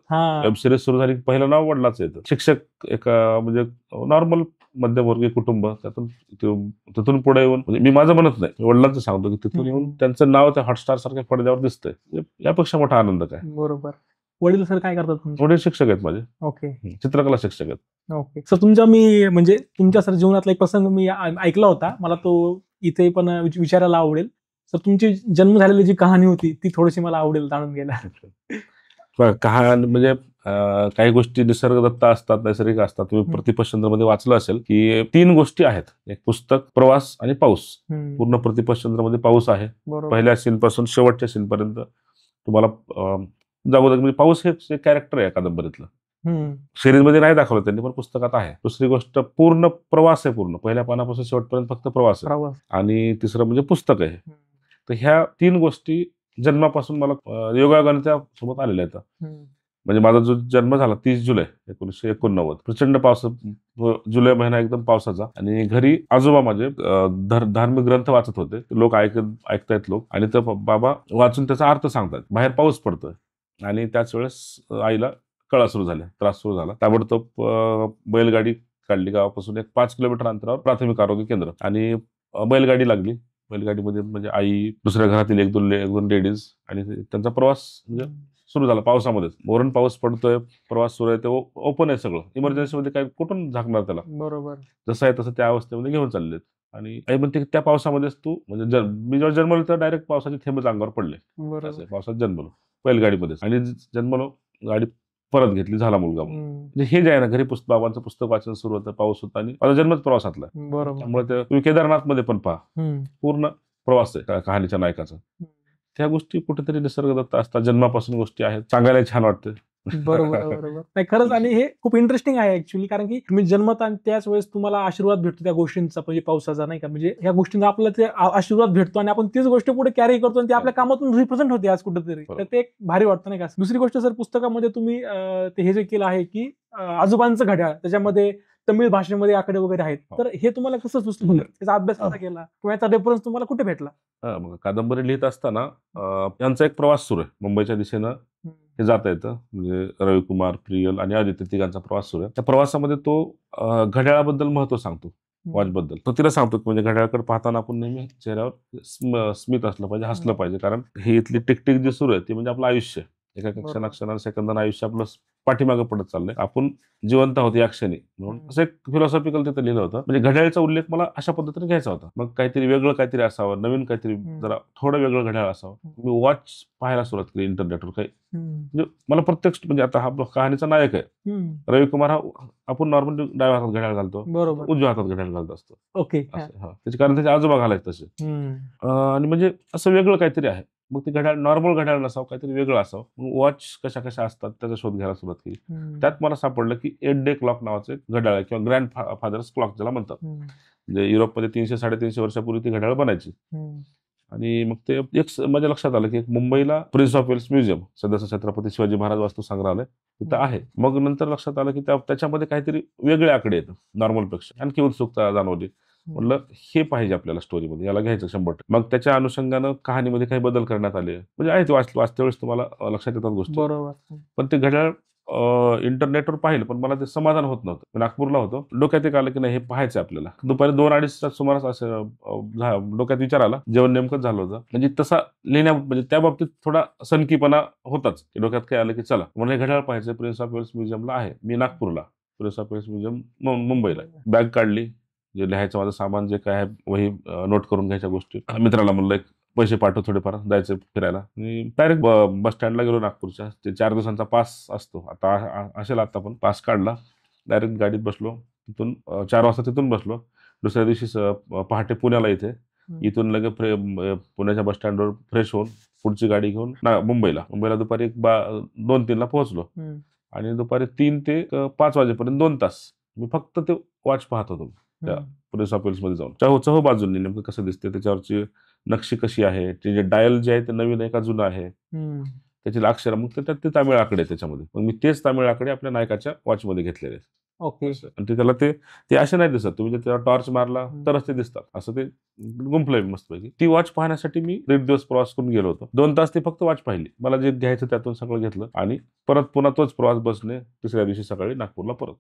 वेब सिरीज सुरू झाली पहिलं नाव वडिलाचं येतं. शिक्षक, एका म्हणजे नॉर्मल मध्यमवर्गीय कुटुंब, तिथून पुढे येऊन, म्हणजे मी माझं म्हणत नाही, वडिलांचं सांगतो की तिथून येऊन त्यांचं नाव त्या हॉटस्टार सारख्या पडद्यावर दिसतंय, यापेक्षा मोठा आनंद काय. बरोबर. वडील सर काय करतात? वडील शिक्षक आहेत माझे. चित्रकला शिक्षक आहेत. सर तुमच्या मी म्हणजे तुमच्या सर जीवनातला एक प्रसंग मी ऐकला होता, मला तो इथे पण विचारायला आवडेल. सर तुमची जन्म झालेली जी कहाणी होती ती थोडीशी मला आवडेल जाणून घ्यायला. कहाणी म्हणजे काही गोष्टी निसर्गदत्त असतात, नैसर्गिक असतात. तुम्ही प्रतिपश्चंद्रमध्ये वाचलं असेल की 3 गोष्टी आहेत, एक पुस्तक, प्रवास आणि पाऊस. पूर्ण प्रतिपश्चंद्रमध्ये पाऊस आहे, पहिल्या सीन पासून शेवटच्या सीन पर्यंत तुम्हाला जागोजागी म्हणजे पाऊस हे कॅरेक्टर आहे कादंबरीतलं. सिरीजमध्ये नाही दाखवलं त्यांनी, पण पुस्तकात आहे. दुसरी गोष्ट पूर्ण प्रवास आहे, पूर्ण पहिल्या पानापासून शेवटपर्यंत फक्त प्रवास आहे. आणि तिसरं म्हणजे पुस्तक आहे. तर ह्या 3 गोष्टी जन्मापासून मला योगायोगाने सोबत आलेल्या आहेत. म्हणजे माझा जो जन्म झाला 30 जुलै 1989, प्रचंड पावसा, जुलै महिना एकदम पावसाचा. आणि घरी आजोबा माझे धार्मिक ग्रंथ वाचत होते, लोक ऐकतायत लोक, आणि तर बाबा वाचून त्याचा अर्थ सांगतात. बाहेर पाऊस पडतोय आणि त्याच वेळेस आईला कळा सुरू झाल्या, त्रास सुरू झाला. ताबडतोब बैलगाडी काढली, गावापासून एक 5 किलोमीटर अंतरावर प्राथमिक आरोग्य केंद्र, आणि बैलगाडी लागली. बैलगाडीमध्ये म्हणजे आई, दुसऱ्या घरातील एक दोन लेडीज, आणि त्यांचा प्रवास म्हणजे सुरू झाला पावसामध्येच. वरून पाऊस पडतोय, प्रवास सुरू आहे, ते ओपन आहे सगळं, इमर्जन्सीमध्ये काय कुठून झाकणार त्याला. बरोबर. जसं आहे तसं त्या अवस्थेमध्ये घेऊन चाललेत. आणि आई म्हणते त्या पावसामध्येच तू, म्हणजे मी जेव्हा जन्मलो तेव्हा डायरेक्ट पावसाचे थेंबच अंगावर पडले. पावसात जन्मलो, बैलगाडीमध्येच, आणि जन्मलो, गाडी परत घेतली, झाला मुलगा. म्हणजे हे जे आहे ना, घरी बाबांचं पुस्तक वाचन सुरू होतं, पाऊस होता, आणि माझा जन्मच प्रवासातला. त्यामुळे तुम्ही केदारनाथ मध्ये पण पहा, पूर्ण प्रवास आहे कहाणीच्या नायकाचा. त्या गोष्टी कुठेतरी निसर्गदत्त असतात, जन्मापासून गोष्टी आहेत, सांगायला छान वाटते. बरोबर बरोबर. नाही खरंच, आणि हे खूप इंटरेस्टिंग आहे ऍक्च्युली, कारण की तुम्ही जन्मता आणि त्याच वेळेस तुम्हाला आशीर्वाद भेटतो त्या गोष्टींचा, म्हणजे पावसाचा, नाही का, म्हणजे ह्या गोष्टींचा आपल्याला ते आशीर्वाद भेटतो आणि आपण तीच गोष्ट पुढे कॅरी करतो आणि ती आपल्या कामातून रिप्रेझेंट होते आज कुठेतरी. तर ते एक भारी वाटतं, नाही का. दुसरी गोष्ट सर, पुस्तकामध्ये तुम्ही ते हे जे केलं आहे की आजोबांचं घड्याळ, त्याच्यामध्ये तमिळ भाषेमध्ये आकडे वगैरे आहेत, तर हे तुम्हाला कसं सुचलं, त्याचा अभ्यास कसा केला किंवा याचा रेफरन्स तुम्हाला कुठे भेटला? मग कादंबरी लिहित असताना यांचा एक प्रवास सुरू आहे मुंबईच्या दिशेनं. हे जाता येतं, म्हणजे रविकुमार, प्रियल आणि आदित्य तिघांचा प्रवास सुरू आहे. त्या प्रवासामध्ये तो घड्याळाबद्दल महत्व सांगतो, वॉचबद्दल. तो तिला सांगतो की म्हणजे घड्याळाकडे पाहताना आपण नेहमी चेहऱ्यावर स्मित असलं पाहिजे, हसलं पाहिजे, कारण ही इथली टिकटिक जी सुरू आहे ती म्हणजे आपलं आयुष्य. एका क्षणाक्षणाला सेकंदानं आयुष्य आपलं पाठीमागं पडत चाललंय, आपण जिवंत आहोत या क्षणी. म्हणून असं एक फिलॉसॉफिकल तिथं लिहिलं होतं. म्हणजे घड्याळाचा उल्लेख मला अशा पद्धतीने घ्यायचा होता. मग काहीतरी वेगळं काहीतरी असावं, नवीन काहीतरी, जरा थोडं वेगळं घड्याळ असावं. मी वॉच पाहायला सुरुवात केली इंटरनेटवर. काही म्हणजे मला प्रत्यक्ष, म्हणजे आता हा कहाणीचा नायक आहे रविकुमार, हा आपण नॉर्मली डाव्या हातात घड्याळ घालतो, बरोबर, उजव्या हातात घड्याळ घालत असतो. ओके. त्याचे कारण त्याचे आजोबा घालायचे तसे. आणि म्हणजे असं वेगळं काहीतरी आहे. मग ते घड्याळ नॉर्मल घड्याळ नसावं, काहीतरी वेगळं असावं. मग वॉच कशा कशा असतात त्याचा शोध घ्यायला सुरुवात केली. त्यात मला सापडलं की 8 डे क्लॉक नावाचं एक घड्याळ आहे, किंवा ग्रँड फादर्स क्लॉक ज्याला म्हणतात. म्हणजे युरोपमध्ये 300-350 वर्षापूर्वी ती घड्याळ बनायची. आणि मग ते एक माझ्या लक्षात आलं की एक मुंबईला प्रिन्स ऑफ वेल्स म्युझियम, सध्याचं छत्रपती शिवाजी महाराज वास्तू संग्रहालय, तिथं आहे. मग नंतर लक्षात आलं की त्याच्यामध्ये काहीतरी वेगळे आकडे येतात नॉर्मलपेक्षा. आणखी उत्सुकता जाणवली. म्हणलं हे पाहिजे आपल्याला स्टोरीमध्ये, याला घ्यायचं 100%. मग त्याच्या अनुषंगानं कहाणीमध्ये काही बदल करण्यात आले. म्हणजे आहे ते वाचते वेळेस तुम्हाला लक्षात येतात गोष्टी. बरोबर. पण ते घड्याळ इंटरनेटवर पाहिलं, पण मला ते समाधान होत नव्हतं. मी नागपूरला होतो, डोक्यात एक आलं की नाही हे पाहायचं आपल्याला. दुपारी 2-2:30च्या सुमारास असं डोक्यात विचार आला. जेवण नेमकंच झालं होतं. म्हणजे तसा म्हणजे त्या बाबतीत थोडा सनकीपणा होताच. डोक्यात काय आलं की चला मला हे घड्याळ पाहायचं, प्रिन्स ऑफ वेल्स म्युझियमला आहे. मी नागपूरला, प्रिन्स ऑफ वेल्स म्युझियम मुंबईला. बॅग काढली, जे लिहायचं माझं सामान जे काय आहे, वही नोट करून घ्यायच्या गोष्टी. मित्राला म्हणलं एक पैसे पाठव थोडेफार, जायचं फिरायला. आणि डायरेक्ट बस स्टँडला गेलो नागपूरच्या. ते 4 दिवसांचा पास असतो, आता असेल आता पण. पास काढला, डायरेक्ट गाडीत बसलो. तिथून 4 वाजता तिथून बसलो. दुसऱ्या दिवशी पहाटे पुण्याला इथून लगेच पुण्याच्या बस स्टँडवर फ्रेश होऊन पुढची गाडी घेऊन मुंबईला दुपारी 2-3ला पोहोचलो. आणि दुपारी 3 ते 5 वाजेपर्यंत 2 तास मी फक्त ते वॉच पाहत होतो. त्या प्रिन्स ऑफ वेल्स मध्ये जाऊन चहू बाजूंनी नेमकं कसं दिसते, त्याच्यावरची नक्षी कशी आहे, ते जे डायल जे आहे ते नवीन आहे का जुनं आहे, त्याची अक्षर, मग त्याच्यात ते तामिळ आकडे त्याच्यामध्ये. मग मी तेच तामिळ आकडे आपल्या नायकाच्या वॉचमध्ये घेतलेले आहेत. ओके. आणि ते त्याला ते असे नाही दिसत, तुम्ही जर त्याला टॉर्च मारला तरच ते दिसतात. असं ते गुंफलंय मस्तपैकी. ती वॉच पाहण्यासाठी मी 1.5 दिवस प्रवास करून गेलो होतो. 2 तास ते फक्त वॉच पाहिली. मला जे घ्यायचं त्यातून सगळं घेतलं आणि परत पुन्हा तोच प्रवास बसने तिसऱ्या दिवशी सकाळी नागपूरला परत.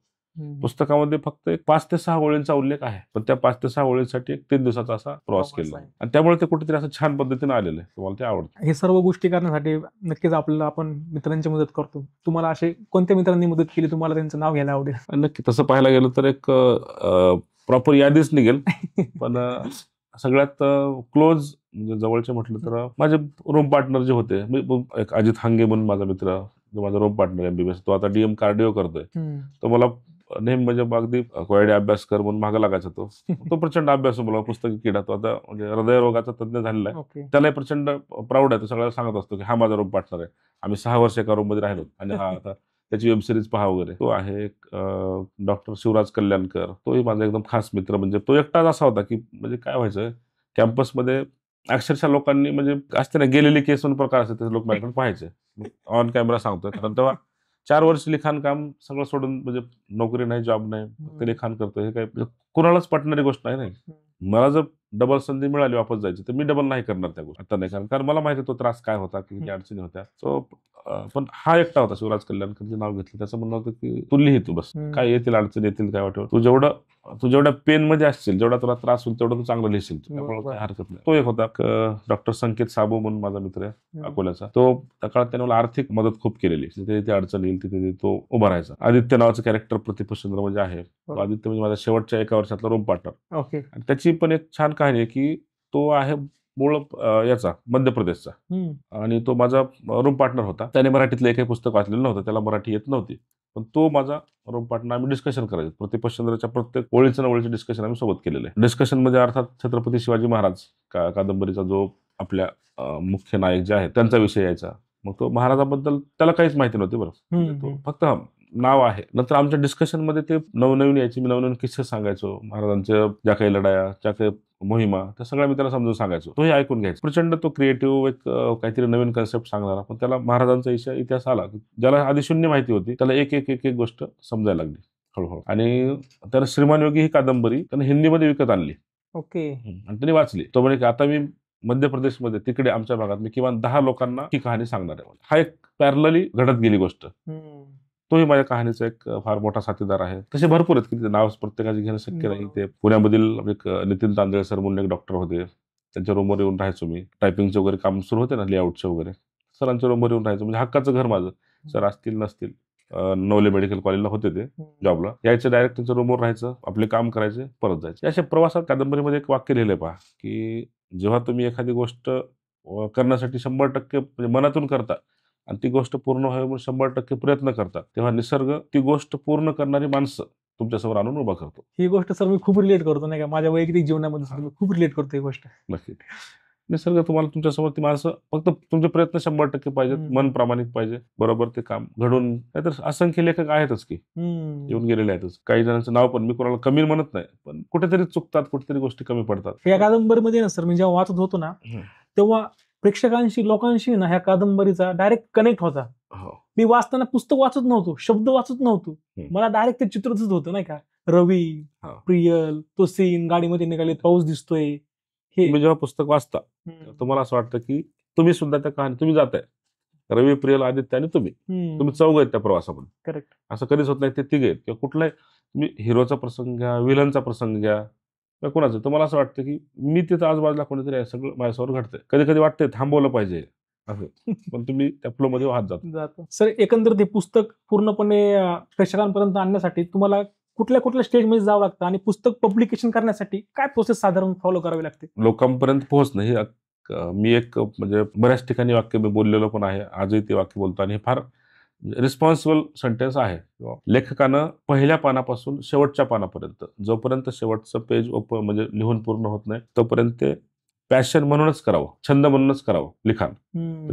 पुस्तकामध्ये फक्त 5 ते 6 ओळींचा उल्लेख आहे, पण त्या 5 ते 6 ओळींसाठी 3 दिवसाचा असा प्रवास केला. आणि त्यामुळे ते कुठेतरी असं छान पद्धतीने आलेलं आहे. तुम्हाला ते आवडतं. हे सर्व गोष्टी करण्यासाठी नक्कीच आपल्याला आपण मित्रांची मदत करतो. तुम्हाला असे कोणत्या मित्रांनी मदत केली, तुम्हाला त्यांचं नाव घ्यायला आवडेल? नक्की तसं पाहायला गेलं तर एक प्रॉपर यादीच निघेल. पण सगळ्यात क्लोज म्हणजे जवळचे म्हटलं तर माझे रूम पार्टनर जे होते, एक अजित हांगे म्हणून माझा मित्र, जो माझा रूम पार्टनर एमबीबीएस, तो आता डीएम कार्डिओ करतोय. तो मला नेहमी म्हणजे अगदी कोयडे अभ्यास कर म्हणून मागं लागायचा. तो प्रचंड अभ्यास, मला पुस्तकी किडा. तो आता म्हणजे हृदयरोगाचा तज्ञ झालेला आहे. त्यालाही प्रचंड प्राऊड आहे. तो सगळ्याला सांगत असतो की हा माझा रूम पार्टनर आहे, आम्ही 6 वर्ष एका रूम मध्ये राहिलो आणि हा आता त्याची वेब सिरीज पहा वगैरे. तो आहे डॉक्टर शिवराज कल्याणकर, तोही माझा एकदम खास मित्र. म्हणजे तो एकटाच असा होता की म्हणजे काय व्हायचं, कॅम्पसमध्ये अक्षरशः लोकांनी म्हणजे असते ना गेलेली केस म्हणून प्रकार असते, ते लोक माझ्याकडे पाहायचे. ऑन कॅमेरा सांगतोय, कारण तेव्हा 4 वर्ष लिखाण काम सगळं सोडून, म्हणजे नोकरी नाही, जॉब नाही, फक्त लिखाण करतोय. हे काही कुणालाच पटणारी गोष्ट नाही. मला जर डबल संधी मिळाली वापस जायची तर मी डबल नाही करणार त्या गोष्टी. आता नाही, कारण मला माहिती तो त्रास काय होता, किती अडचणी होत्या. सो पण हा एकटा होता शिवराज कल्याणकर, नाव घेतलं. त्याचं म्हणणं होतं की तू लिही, तू बस, काय येतील अडचणी येतील काय वाटेल, तू जेवढ्या पेन मध्ये असशील, जेवढा तुला त्रास होईल तेवढं तू चांगलं लिहिशील, त्यामुळे काही हरकत नाही. तो एक होता. डॉक्टर संकेत साबू म्हणून माझा मित्र आहे अकोल्याचा. तो त्या काळात त्याने मला आर्थिक मदत खूप केलेली. तिथे अडचण येईल तिथे तो उभा राहायचा. आदित्य नावाचं कॅरेक्टर प्रतिपुष्चंद्र म्हणजे आहे. आदित्य म्हणजे माझ्या शेवटच्या 1 वर्षातला रूम पार्टनर. आणि त्याची पण एक छान कहाणी आहे की तो आहे मूळ याचा मध्य प्रदेशचा, आणि तो माझा रूम पार्टनर होता. त्याने मराठीतलं एकही पुस्तक वाचलेलं नव्हतं, त्याला मराठी येत नव्हती, पण तो माझा रूम पार्टनर. आम्ही डिस्कशन करायचो, प्रतिपुष्चंद्रच्या प्रत्येक ओळीचं ओळीचं डिस्कशन आम्ही सोबत केलेलं आहे. डिस्कशन मध्ये अर्थात छत्रपती शिवाजी महाराज कादंबरीचा जो आपल्या मुख्य नायक जे आहे त्यांचा विषय यायचा. मग तो महाराजाबद्दल त्याला काहीच माहिती नव्हती बरं. तो फक्त नाव आहे. नंतर आमच्या डिस्कशन मध्ये ते नवनवीन यायचे, मी नवनवीन किस्से सांगायचो, महाराजांच्या ज्या काही लढाया, ज्या काही मोहिमा, त्या सगळ्या मी त्याला समजून सांगायचो. तोही ऐकून घ्यायचा. प्रचंड तो क्रिएटिव्ह, एक काहीतरी नवीन कन्सेप्ट सांगणारा. पण त्याला महाराजांचा इतिहास आला, ज्याला आधी शून्य माहिती होती, त्याला एक एक एक एक गोष्ट समजायला लागली हळूहळू. आणि त्याला श्रीमान योगी ही कादंबरी त्याने हिंदीमध्ये विकत आणली. ओके. आणि त्यांनी वाचली. तो म्हणे की आता मी मध्य प्रदेशमध्ये, तिकडे आमच्या भागात मी किमान 10 लोकांना ही कहाणी सांगणार आहे. हा एक पॅरलली घडत गेली गोष्ट. तोही माझ्या कहाणीचा एक फार मोठा साथीदार आहे. तसे भरपूर आहेत की नाव प्रत्येकाचे घेणं शक्य नाही. ते पुण्यामधील एक नितीन तांदळे सर म्हणून एक डॉक्टर होते, त्यांच्या रूमवर येऊन राहायचो मी. टायपिंगचे वगैरे काम सुरू होते ना, लेआउटचे वगैरे, सरांच्या रूमवर येऊन राहायचो. म्हणजे हक्काचं घर माझं. सर असतील नसतील, नवले मेडिकल कॉलेजला होते ते जॉबला, यायचे डायरेक्ट त्यांच्या रूमवर राहायचं, आपले काम करायचे, परत जायचे. अशा प्रवासात कादंबरीमध्ये एक वाक्य लिहिलंय पहा, की जेव्हा तुम्ही एखादी गोष्ट करण्यासाठी 100% म्हणजे मनातून करता आणि ती गोष्ट पूर्ण व्हावी म्हणून 100% प्रयत्न करता, तेव्हा निसर्ग ती गोष्ट पूर्ण करणारी माणसं तुमच्यासमोर आणून उभा करतो. ही गोष्ट सर मी खूप रिलेट करतो, नाही का, माझ्या वैयक्तिक जीवनामध्ये मी खूप रिलेट करतो ही गोष्ट. नक्की. निसर्ग तुम्हाला तुमच्यासमोर ती माणसं, फक्त तुमचे प्रयत्न 100% पाहिजेत, मन प्रामाणिक पाहिजे, बरोबर ते काम घडून. नाहीतर असंख्य लेखक आहेतच की येऊन गेलेले आहेतच. काही जणांचं नाव पण मी कोणाला कमी म्हणत नाही, पण कुठेतरी चुकतात, कुठेतरी गोष्टी कमी पडतात. या कादंबरीमध्ये ना सर, मी जेव्हा वाचत होतो ना, तेव्हा प्रेक्षकांशी, लोकांशी ना ह्या कादंबरीचा डायरेक्ट कनेक्ट होता. मी वाचताना पुस्तक वाचत नव्हतो, शब्द वाचत नव्हतो, मला डायरेक्ट ते चित्र दिसत होतं, नाही का, रवी, प्रियल, तो सीन गाडीमध्ये निघाले, पाऊस दिसतोय. तुम्ही जेव्हा पुस्तक वाचता तुम्हाला असं वाटतं की तुम्ही सुद्धा त्या कहाणी, तुम्ही जाताय, रवी, प्रियल, आदित्य आणि तुम्ही चौघ आहेत त्या प्रवासामध्ये. करेक्ट. असं कधीच होत नाही ते तिघे आहेत किंवा कुठलाही, तुम्ही हिरोचा प्रसंग घ्या, विलनचा प्रसंग घ्या किंवा कोणाचं, तुम्हाला असं वाटतं की मी तिथं आजूबाजूला कोणीतरी आहे, सगळं माझ्यासमोर घडतंय. कधी कधी वाटतंय थांबवलं पाहिजे असं, पण तुम्ही त्या फ्लो मध्ये वाहत जातो. सर, एकंदरीत हे पुस्तक पूर्णपणे प्रेक्षकांपर्यंत आणण्यासाठी तुम्हाला कुठल्या कुठल्या स्टेजमध्ये जावं लागतं आणि पुस्तक पब्लिकेशन करण्यासाठी काय प्रोसेस साधारण फॉलो करावी लागते? लोकांपर्यंत पोहोचणं हे मी एक म्हणजे बऱ्याच ठिकाणी वाक्य मी बोललेलो पण आहे, आजही ते वाक्य बोलतो, आणि हे फार रिस्पॉन्सिबल सेंटेन्स आहे. लेखकानं पहिल्या पानापासून शेवटच्या पानापर्यंत, जोपर्यंत शेवटचं पेज म्हणजे लिहून पूर्ण होत नाही, तोपर्यंत ते पॅशन म्हणूनच करावं, छंद म्हणूनच करावं लिखाण.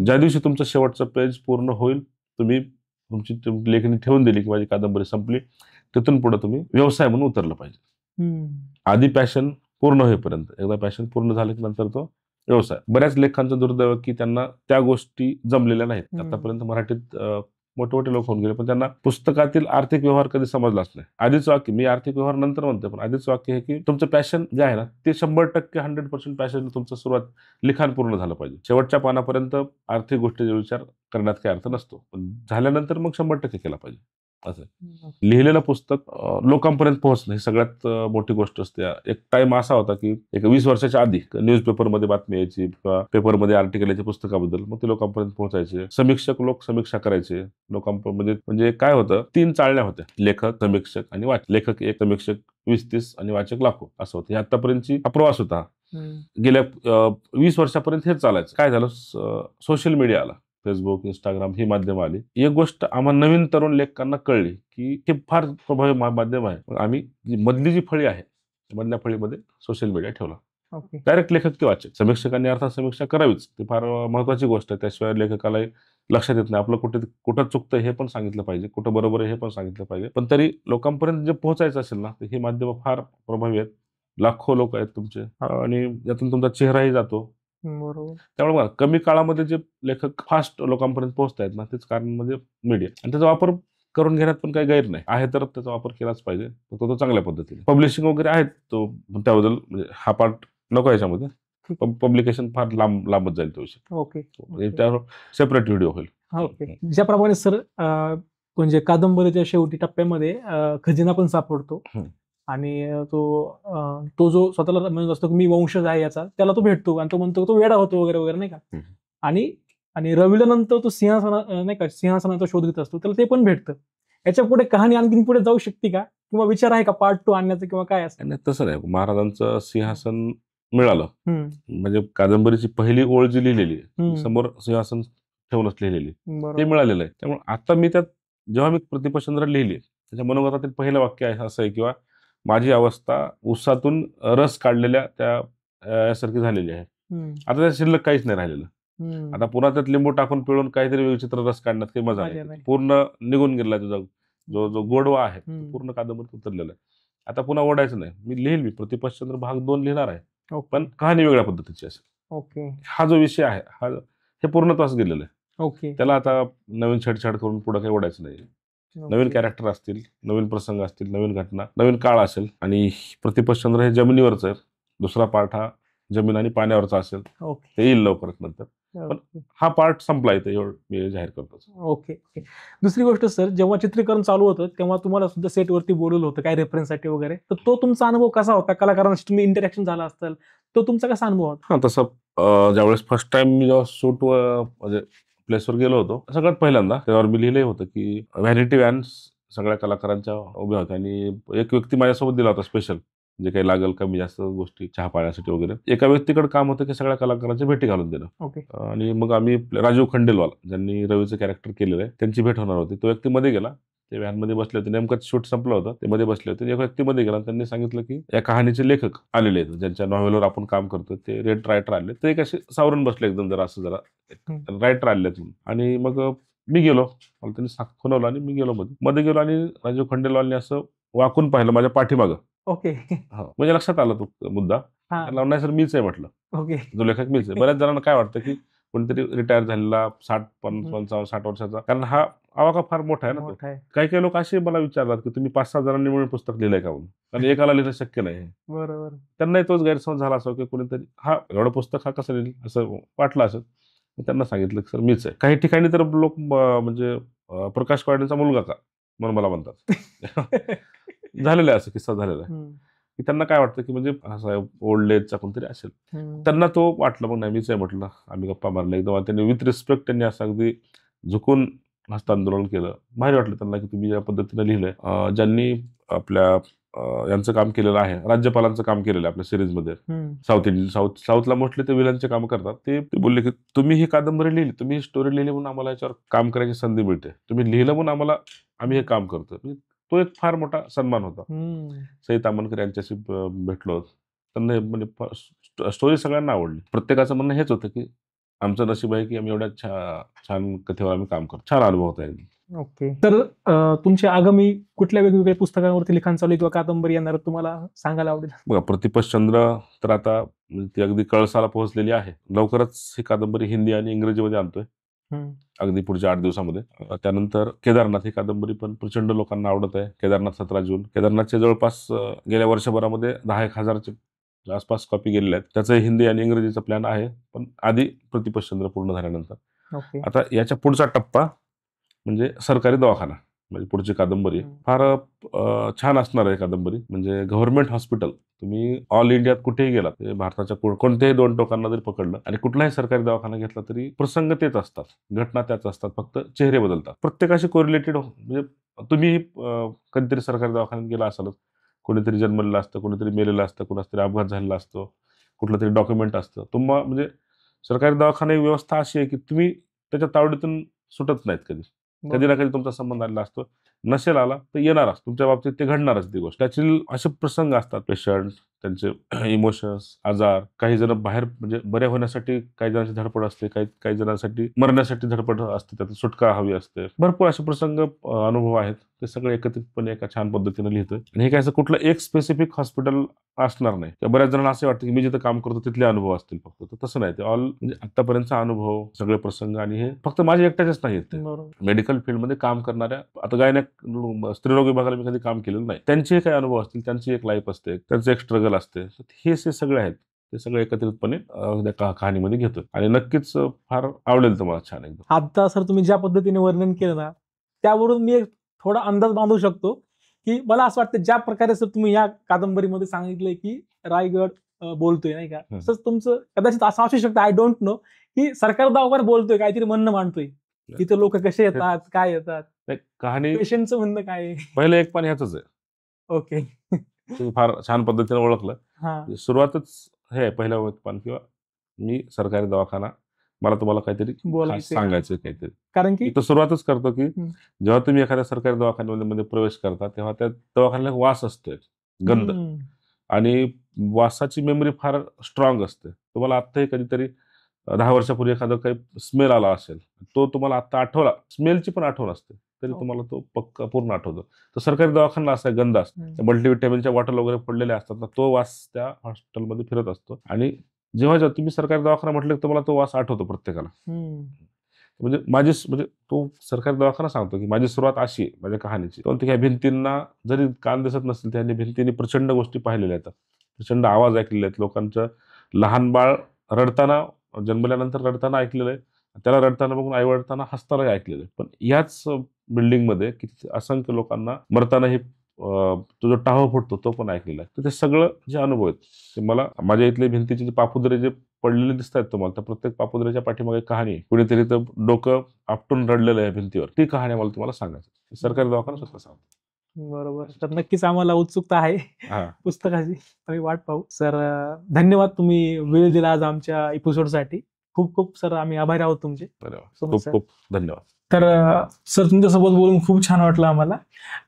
ज्या दिवशी तुमचं शेवटचं पेज पूर्ण होईल, तुम्ही तुमची लेखणी ठेवून दिली की माझी कादंबरी संपली, तिथून पुढे तुम्ही व्यवसाय म्हणून उतरलं पाहिजे. आधी पॅशन पूर्ण होईपर्यंत, एकदा पॅशन पूर्ण झालं की नंतर तो व्यवसाय. बऱ्याच लेखकांचं दुर्दैव की त्यांना त्या गोष्टी जमलेल्या नाहीत. आतापर्यंत मराठीत मोठे मोठे लोक होऊन गेले, पण त्यांना पुस्तकातील आर्थिक व्यवहार कधी समजलाच नाही. आधीच वाक्य, मी आर्थिक व्यवहार नंतर म्हणते, पण आधीच वाक्य हे की तुमचं पॅशन जे आहे ना, ते 100% 100% पॅशन तुमचं सुरुवात लिखाण पूर्ण झालं पाहिजे. शेवटच्या पानापर्यंत आर्थिक गोष्टीचा विचार करण्यात काही अर्थ नसतो, पण झाल्यानंतर मग 100% केला पाहिजे. असं लिहिलेलं पुस्तक लोकांपर्यंत पोहोचणं ही सगळ्यात मोठी गोष्ट असते. एक टाइम असा होता की एक 20 वर्षाच्या आधी न्यूजपेपरमध्ये बातमी यायची किंवा पेपरमध्ये आर्टिकल यायचे पुस्तकाबद्दल, मग ते लोकांपर्यंत पोहोचायचे. समीक्षक लोक समीक्षा करायचे लोकांमध्ये. म्हणजे काय होतं, 3 चाळण्या होत्या, लेखक, समीक्षक आणि वाचक. लेखक 1, समीक्षक 20-30 आणि वाचक लाखो, असं होतं. हे आतापर्यंतची हा प्रवास होता. गेल्या 20 वर्षापर्यंत हेच चालायचं. काय झालं, सोशल मीडिया आला, फेसबुक, इंस्टाग्राम ही माध्यम आली. एक गोष्ट आम्हाला नवीन तरुण लेखकांना कळली की हे फार प्रभावी माध्यम आहे. आम्ही मधली जी फळी आहे, मधल्या फळीमध्ये सोशल मीडिया ठेवला. डायरेक्ट लेखक ते वाचक. समीक्षकांनी अर्थात समीक्षा करावीच, ती फार महत्वाची गोष्ट आहे. त्याशिवाय लेखकाला लक्षात येत नाही. आपलं कुठं चुकतं हे पण सांगितलं पाहिजे, कुठं बरोबर आहे हे पण सांगितलं पाहिजे. पण तरी लोकांपर्यंत जे पोहोचायचं असेल ना, हे माध्यम फार प्रभावी आहेत. लाखो लोक आहेत तुमचे, आणि यातून तुमचा चेहराही जातो. बरोबर. त्यामुळे बघा, कमी काळामध्ये जे लेखक फास्ट लोकांपर्यंत पोहोचतायत ना, तेच कारण म्हणजे मीडिया. आणि त्याचा वापर करून घेण्यात पण काही गैर नाही आहे, तर त्याचा वापर केलाच पाहिजे. तो चांगल्या पद्धतीने. पब्लिशिंग वगैरे आहेत, तो त्याबद्दल म्हणजे हा पार्ट नको याच्यामध्ये. पब्लिकेशन फार लांबच जाईल तो विषय. ओके. त्यावर सेपरेट व्हिडिओ होईल. ओके. ज्याप्रमाणे सर म्हणजे कादंबरीच्या शेवटी टप्प्यामध्ये खजिना पण सापडतो, आणि तो जो स्वतःला म्हणत असतो की मी वंशज आहे याचा, त्याला तो भेटतो आणि तो म्हणतो तो वेडा होतो वगैरे वगैरे, नाही का. आणि रवीला नंतर तो सिंहासनाचा शोध घेत असतो, त्याला ते पण भेटतं. याच्या पुढे कहाणी आणखी पुढे जाऊ शकते का, किंवा विचार आहे का पार्ट 2 आणण्याचा, किंवा काय असं? तसं नाही. महाराजांचं सिंहासन मिळालं म्हणजे कादंबरीची पहिली ओळ जी लिहिलेली, समोर सिंहासन ठेवूनच लिहिलेली, ते मिळालेलं आहे. त्यामुळे आता मी त्यात जेव्हा मी प्रतिपचंद्र लिहिली, त्याच्या मनोगतातील पहिलं वाक्य आहे असं आहे, किंवा माझी अवस्था उसातून रस काढलेल्या त्या यासारखी झालेली आहे. आता त्या शिल्लक काहीच नाही राहिलेलं. आता पुन्हा त्यात लिंबू टाकून पिळून काहीतरी विचित्र रस काढण्यात काही मजा मजा नाही. नाही. पूर्ण निघून गेला तुझा जो जो गोडवा आहे तो हम्म. पूर्ण कादंबरीत उतरलेला आहे. आता पुन्हा ओढायचं नाही. मी लिहिल, मी प्रतिपक्षचंद्र भाग 2 लिहिणार आहे, ओके पण कहाणी वेगळ्या पद्धतीची असेल. ओके हा जो विषय आहे हे पूर्णत्वास गेलेलं आहे. ओके त्याला आता नवीन छेडछाड करून पुढे काही ओढायचं नाही. नवीन कॅरेक्टर असतील, नवीन प्रसंग असतील, नवीन घटना, नवीन काळ असेल. आणि प्रतिपक्षचंद्र हे जमिनीवरच आहे. दुसरा पार्ट हा जमीन आणि पाण्यावरचा असेल, ओके ते येईल लवकरच नंतर. ओके हा पार्ट संपला इथे, एवढं मी जाहीर करतो. Okay okay. दुसरी गोष्ट सर, जेव्हा चित्रीकरण चालू होतं तेव्हा तुम्हाला सुद्धा सेटवरती बोलवलं होतं काय रेफरन्ससाठी वगैरे, तर तो तुमचा अनुभव कसा होता? कलाकारांशी तुम्ही इंटरॅक्शन झाला असेल, तो तुमचा कसा अनुभव होता? हा, तसं ज्यावेळेस फर्स्ट टाइम मी जेव्हा शूट म्हणजे प्लेसवर गेलो होतो, सगळ्यात पहिल्यांदा त्यावर मी लिहिलं होतं की व्हॅनिटी व्हॅन्स सगळ्या कलाकारांच्या उभ्या होत्या आणि एक व्यक्ती माझ्यासोबत दिला होता स्पेशल, जे काही लागेल कमी जास्त गोष्टी चहा पाण्यासाठी वगैरे. एका व्यक्तीकडे काम होतं की सगळ्या कलाकारांची भेटी घालून देणं. ओके आणि मग आम्ही राजीव खंडेलवाल, ज्यांनी रवीचं कॅरेक्टर केलेलं आहे, त्यांची भेट होणार होती. तो व्यक्ती मध्ये गेला, ते व्हॅनमध्ये बसले होते, नेमकं शूट संपलं होतं, ते मध्ये बसले होते. एक व्यक्ती मध्ये गेला, त्यांनी सांगितलं की या कहाणीचे लेखक आलेले आहेत, ज्यांच्या नॉव्हेलवर आपण काम करतो, ते रायटर आले. ते एक असे सावरून बसले एकदम, जरा असं जरा रायटर आले म्हणून. आणि मग मी गेलो, मला त्यांनी खुणवलं आणि मी गेलो मध्ये गेलो आणि राजीव खंडेलवालने असं वाकून पाहिलं माझ्या पाठीमागं. ओके म्हणजे लक्षात आला तो मुद्दा. हा त्याला नाही सर मीच आहे म्हटलं, ओके जो लेखक मीच आहे. बऱ्याच जणांना काय वाटतं की कोणतरी रिटायर झालेला 55-60 वर्षाचा, कारण हा आवाका फार मोठा आहे ना तो. मोठा आहे. काही काही लोक असे मला विचारतात की तुम्ही 5-6 जणांनी मिळून पुस्तक लिहिलंय का म्हणून, कारण एकाला लिहिणं शक्य नाही. बरोबर त्यांनाही तोच गैरसमज झाला असो की कोणीतरी हा एवढं पुस्तक हा कसं लिहिलं असं वाटलं असं. त्यांना सांगितलं की सर मीच आहे. काही ठिकाणी तर लोक म्हणजे प्रकाश कावडेंचा मुलगा का म्हणून मला म्हणतात. झालेला आहे, असं किस्सा झालेला आहे की त्यांना काय वाटतं की म्हणजे असं ओल्ड एजचा कोणतरी असेल, त्यांना तो वाटलं. मग नाही, मीच आहे म्हटलं. आम्ही गप्पा मारल्या एकदम, त्यांनी विथ रिस्पेक्ट त्यांनी असं अगदी झुकून हस्तांदोलन केलं. भारी वाटलं त्यांना की तुम्ही या पद्धतीने लिहिलंय. ज्यांनी आपल्या यांचं काम केलेलं आहे, राज्यपालांचं काम केलेलं आहे आपल्या सिरीजमध्ये, साऊथला मोस्टली ते विलनचे काम करतात. ते बोलले की तुम्ही ही कादंबरी लिहिली, तुम्ही ही स्टोरी लिहिली म्हणून आम्हाला याच्यावर काम करायची संधी मिळते, तुम्ही लिहिलं म्हणून आम्ही हे काम करतो. तो एक फार मोठा सन्मान होता. सई तामणकर यांच्याशी भेटलो, त्यांना म्हणजे स्टोरी सगळ्यांना आवडली. प्रत्येकाचं म्हणणं हेच होतं की आमचं नशीब आहे की आम्ही एवढ्या छान कथेवर आम्ही काम करतो. छान अनुभव होता एकदम. ओके. तर तुमच्या आगामी कुठल्या वेगवेगळ्या पुस्तकांवरती लिखाण चालू आहे किंवा कादंबरी येणार तुम्हाला सांगायला आवडेल? बघा, प्रतिपक्षचंद्र तर आता ती अगदी कळसाला पोहोचलेली आहे. लवकरच ही कादंबरी हिंदी आणि इंग्रजीमध्ये आणतोय, अगदी पुढच्या 8 दिवसामध्ये. त्यानंतर केदारनाथ ही कादंबरी पण प्रचंड लोकांना आवडत आहे. केदारनाथ 17 जून. केदारनाथचे जवळपास गेल्या वर्षभरामध्ये 10,000च्या आसपास कॉपी गेलेल्या आहेत. त्याचं हिंदी आणि इंग्रजीचा प्लॅन आहे, पण आधी प्रतिपक्षचंद्र पूर्ण झाल्यानंतर. ओके आता याच्या पुढचा टप्पा म्हणजे सरकारी दवाखाना, म्हणजे पुढची कादंबरी फार छान असणार आहे. कादंबरी म्हणजे गव्हर्नमेंट हॉस्पिटल. तुम्ही ऑल इंडियात कुठेही गेलात, भारताच्या कोणत्याही 2 टोकांना जरी पकडलं आणि कुठलाही सरकारी दवाखाना घेतला तरी प्रसंग तेच असतात, घटना त्याच असतात, फक्त चेहरे बदलतात. प्रत्येकाशी कोरिलेटेड. म्हणजे तुम्ही कधीतरी सरकारी दवाखान्यात गेला असालच, कोणीतरी जन्मलेलं असतं, कोणीतरी मेलेलं असतं, कोणाचा तरी अपघात झालेला असतो, कुठलं तरी डॉक्युमेंट असतं. तुम्हाला म्हणजे सरकारी दवाखाना ही व्यवस्था अशी आहे की तुम्ही त्याच्या तावडीतून सुटत नाहीत. कधी ना कधी तुमचा संबंध आलेला असतो. नसेल आला तर येणारच, तुमच्या बाबतीत ते घडणारच ती गोष्ट. त्याचे असे प्रसंग असतात, पेशंट, त्यांचे इमोशन्स, आजार. काही जण बाहेर म्हणजे बरे होण्यासाठी काही जणांची धडपड असते, काही जणांसाठी मरण्यासाठी धडपड असते, त्यात सुटका हवी असते. भरपूर असे प्रसंग अनुभव आहेत, ते सगळे एकत्रितपणे एका छान पद्धतीने लिहितोय. आणि हे काय असं कुठलं एक स्पेसिफिक हॉस्पिटल असणार नाही. बऱ्याच जणांना असे वाटतं की मी जिथे काम करतो तिथले अनुभव असतील फक्त, तर तसं नाही. ते ऑल म्हणजे आतापर्यंतचा अनुभव, सगळे प्रसंग. आणि हे फक्त माझे एकट्याचेच नाहीत, मेडिकल फील्डमध्ये काम करणाऱ्या, आता गायनेक स्त्रीरोग विभागाला मी कधी काम केलेलं नाही, त्यांचे काही अनुभव असतील, त्यांची एक लाईफ असते, त्यांचं एक स्ट्रगल असते. हे सगळे आहेत, ते सगळे एकत्रितपणे कहाणीमध्ये घेतोय आणि नक्कीच फार आवडेल तुम्हाला. छान एकदम. आता सर तुम्ही ज्या पद्धतीने वर्णन केलं ना, त्यावरून मी एक थोडा अंदाज बांधू शकतो की मला असं वाटतं ज्या प्रकारे सर तुम्ही या कादंबरीमध्ये सांगितलंय की रायगड बोलतोय, नाही का, तसंच तुमचं कदाचित असं असू शकतं, आय डोंट नो, की सरकार दवाखाना बोलतोय, काहीतरी म्हणणं मांडतोय, इथं लोक कसे येतात, काय येतात, कहाणी पेशंटचं म्हणणं काय. पहिलं एक पान ह्याच आहे. ओके. तुम्ही फार छान पद्धतीने ओळखलं. सुरुवातच हे पहिलं पान, किंवा मी सरकारी दवाखाना, मला तुम्हाला काहीतरी सांगायचं काहीतरी. कारण की तो सुरुवातच करतो की जेव्हा तुम्ही एखाद्या सरकारी दवाखान्यामध्ये प्रवेश करता तेव्हा त्या दवाखान्याला वास असतोय, गंध, आणि वासाची मेमरी फार स्ट्रॉंग असते. तुम्हाला आत्ताही कधीतरी 10 वर्षापूर्वी एखादा काही स्मेल आला असेल, तो तुम्हाला आता आठवला, स्मेलची पण आठवण असते, तरी तुम्हाला तो पक्का पूर्ण आठवतो. तर सरकारी दवाखाना असा गंध असतो, मल्टीव्हिटॅमिनच्या बॉटल वगैरे पडलेल्या असतात ना, तो वास त्या हॉस्पिटलमध्ये फिरत असतो. आणि जेव्हा तुम्ही सरकारी दवाखाना म्हटलं तर तुम्हाला तो वास आठवतो प्रत्येकाला. म्हणजे तो सरकारी दवाखाना सांगतो की माझी सुरुवात अशी आहे माझ्या कहाणीची. पण ह्या भिंतींना जरी कान दिसत नसतील, त्यांनी भिंतींनी प्रचंड गोष्टी पाहिलेल्या आहेत, प्रचंड आवाज ऐकलेले आहेत, लोकांचं लहान बाळ रडताना, जन्मल्यानंतर रडताना ऐकलेलं आहे, त्याला रडताना बघून आई वडताना हसतानाही ऐकलेलं आहे. पण याच बिल्डिंगमध्ये किती असंख्य लोकांना मरतानाही तो जो टाहो फुटतो तो पण ऐकलेला आहे. तर ते सगळं जे अनुभव आहेत ते मला माझ्या इथले भिंतीचे जे पापुद्रे जे पडलेले दिसत आहेत तुम्हाला, तर प्रत्येक पापुद्रेच्या पाठीमागे कहाणी आहे. कुणीतरी तर डोकं आपटून रडलेलं आहे भिंतीवर, ती कहाणी मला तुम्हाला सांगायची. सरकारी दवाखाना स्वतः सांगतो. बरोबर. तर नक्कीच आम्हाला उत्सुकता आहे पुस्तकाची, आम्ही वाट पाहू. सर धन्यवाद, तुम्ही वेळ दिला आज आमच्या एपिसोडसाठी. खूप खूप सर आम्ही आभारी आहोत तुमचे. खूप खूप धन्यवाद. तर सर तुमच्यासोबत बोलून खूप छान वाटलं आम्हाला.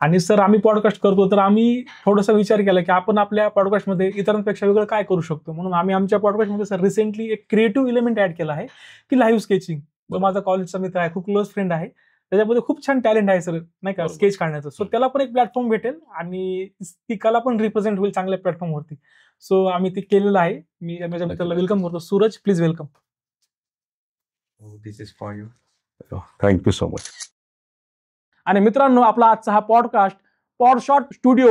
आणि सर आम्ही पॉडकास्ट करतो तर आम्ही थोडासा विचार केला की आपण आपल्या पॉडकास्टमध्ये इतरांपेक्षा वेगळं काय करू शकतो, म्हणून आम्ही आमच्या पॉडकास्टमध्ये सर रिसेंटली एक क्रिएटिव्ह एलिमेंट ऍड केला आहे की लाईव्ह स्केचिंग. जो माझा कॉलेजचा मित्र आहे, खूप क्लोज फ्रेंड आहे, त्याच्यामध्ये खूप छान टॅलेंट आहे सर, नाही का, स्केच काढण्याचं. सो त्याला पण एक प्लॅटफॉर्म भेटेल आणि ती कला पण रिप्रेझेंट होईल चांगल्या प्लॅटफॉर्मवरती. सो आम्ही ते केलेलं आहे. मी माझ्या मित्राला वेलकम करतो. Suraj, please welcome. This is for you. Thank you so much. आणि मित्रांनो, आपला आजचा हा पॉडकास्ट पॉडशॉट स्टुडिओ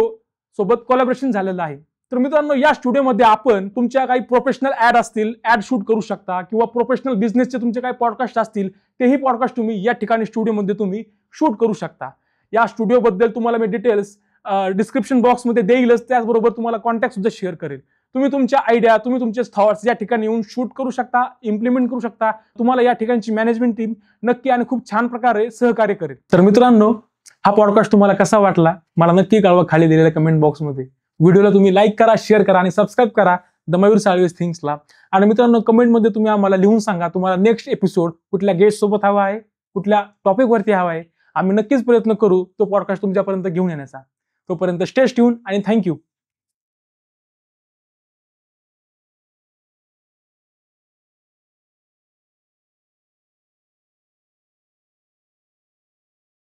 सोबत कोलॅबोरेशन झालेला आहे. तर मित्रांनो, या स्टुडिओमध्ये आपण तुमच्या काही प्रोफेशनल ऍड असतील, ऍड शूट करू शकता, किंवा प्रोफेशनल बिझनेसचे तुमचे काही पॉडकास्ट असतील, तेही पॉडकास्ट तुम्ही या ठिकाणी स्टुडिओमध्ये तुम्ही शूट करू शकता. या स्टुडिओबद्दल तुम्हाला मी डिटेल्स डिस्क्रिप्शन बॉक्समध्ये देईलच, त्याचबरोबर तुम्हाला कॉन्टॅक्ट सुद्धा शेअर करेल. तुम्ही तुमच्या आयडिया, तुम्ही तुमचे थॉट्स या ठिकाणी येऊन शूट करू शकता, इम्प्लिमेंट करू शकता. तुम्हाला या ठिकाणची मॅनेजमेंट टीम नक्की आणि खूप छान प्रकारे सहकार्य करेल. तर मित्रांनो, हा पॉडकास्ट तुम्हाला कसा वाटला मला नक्की कळवा खाली दिलेल्या कमेंट बॉक्समध्ये. व्हिडिओला तुम्ही लाईक करा, शेअर करा आणि सबस्क्राईब करा द मयूर साळवेज थिंग्सला. आणि मित्रांनो, कमेंटमध्ये तुम्ही आम्हाला लिहून सांगा तुम्हाला नेक्स्ट एपिसोड कुठल्या गेस्ट सोबत हवा आहे, कुठल्या टॉपिकवरती हवा आहे. आम्ही नक्कीच प्रयत्न करू तो पॉडकास्ट तुमच्यापर्यंत घेऊन येण्याचा. तोपर्यंत स्टे ट्यून आणि थँक्यू.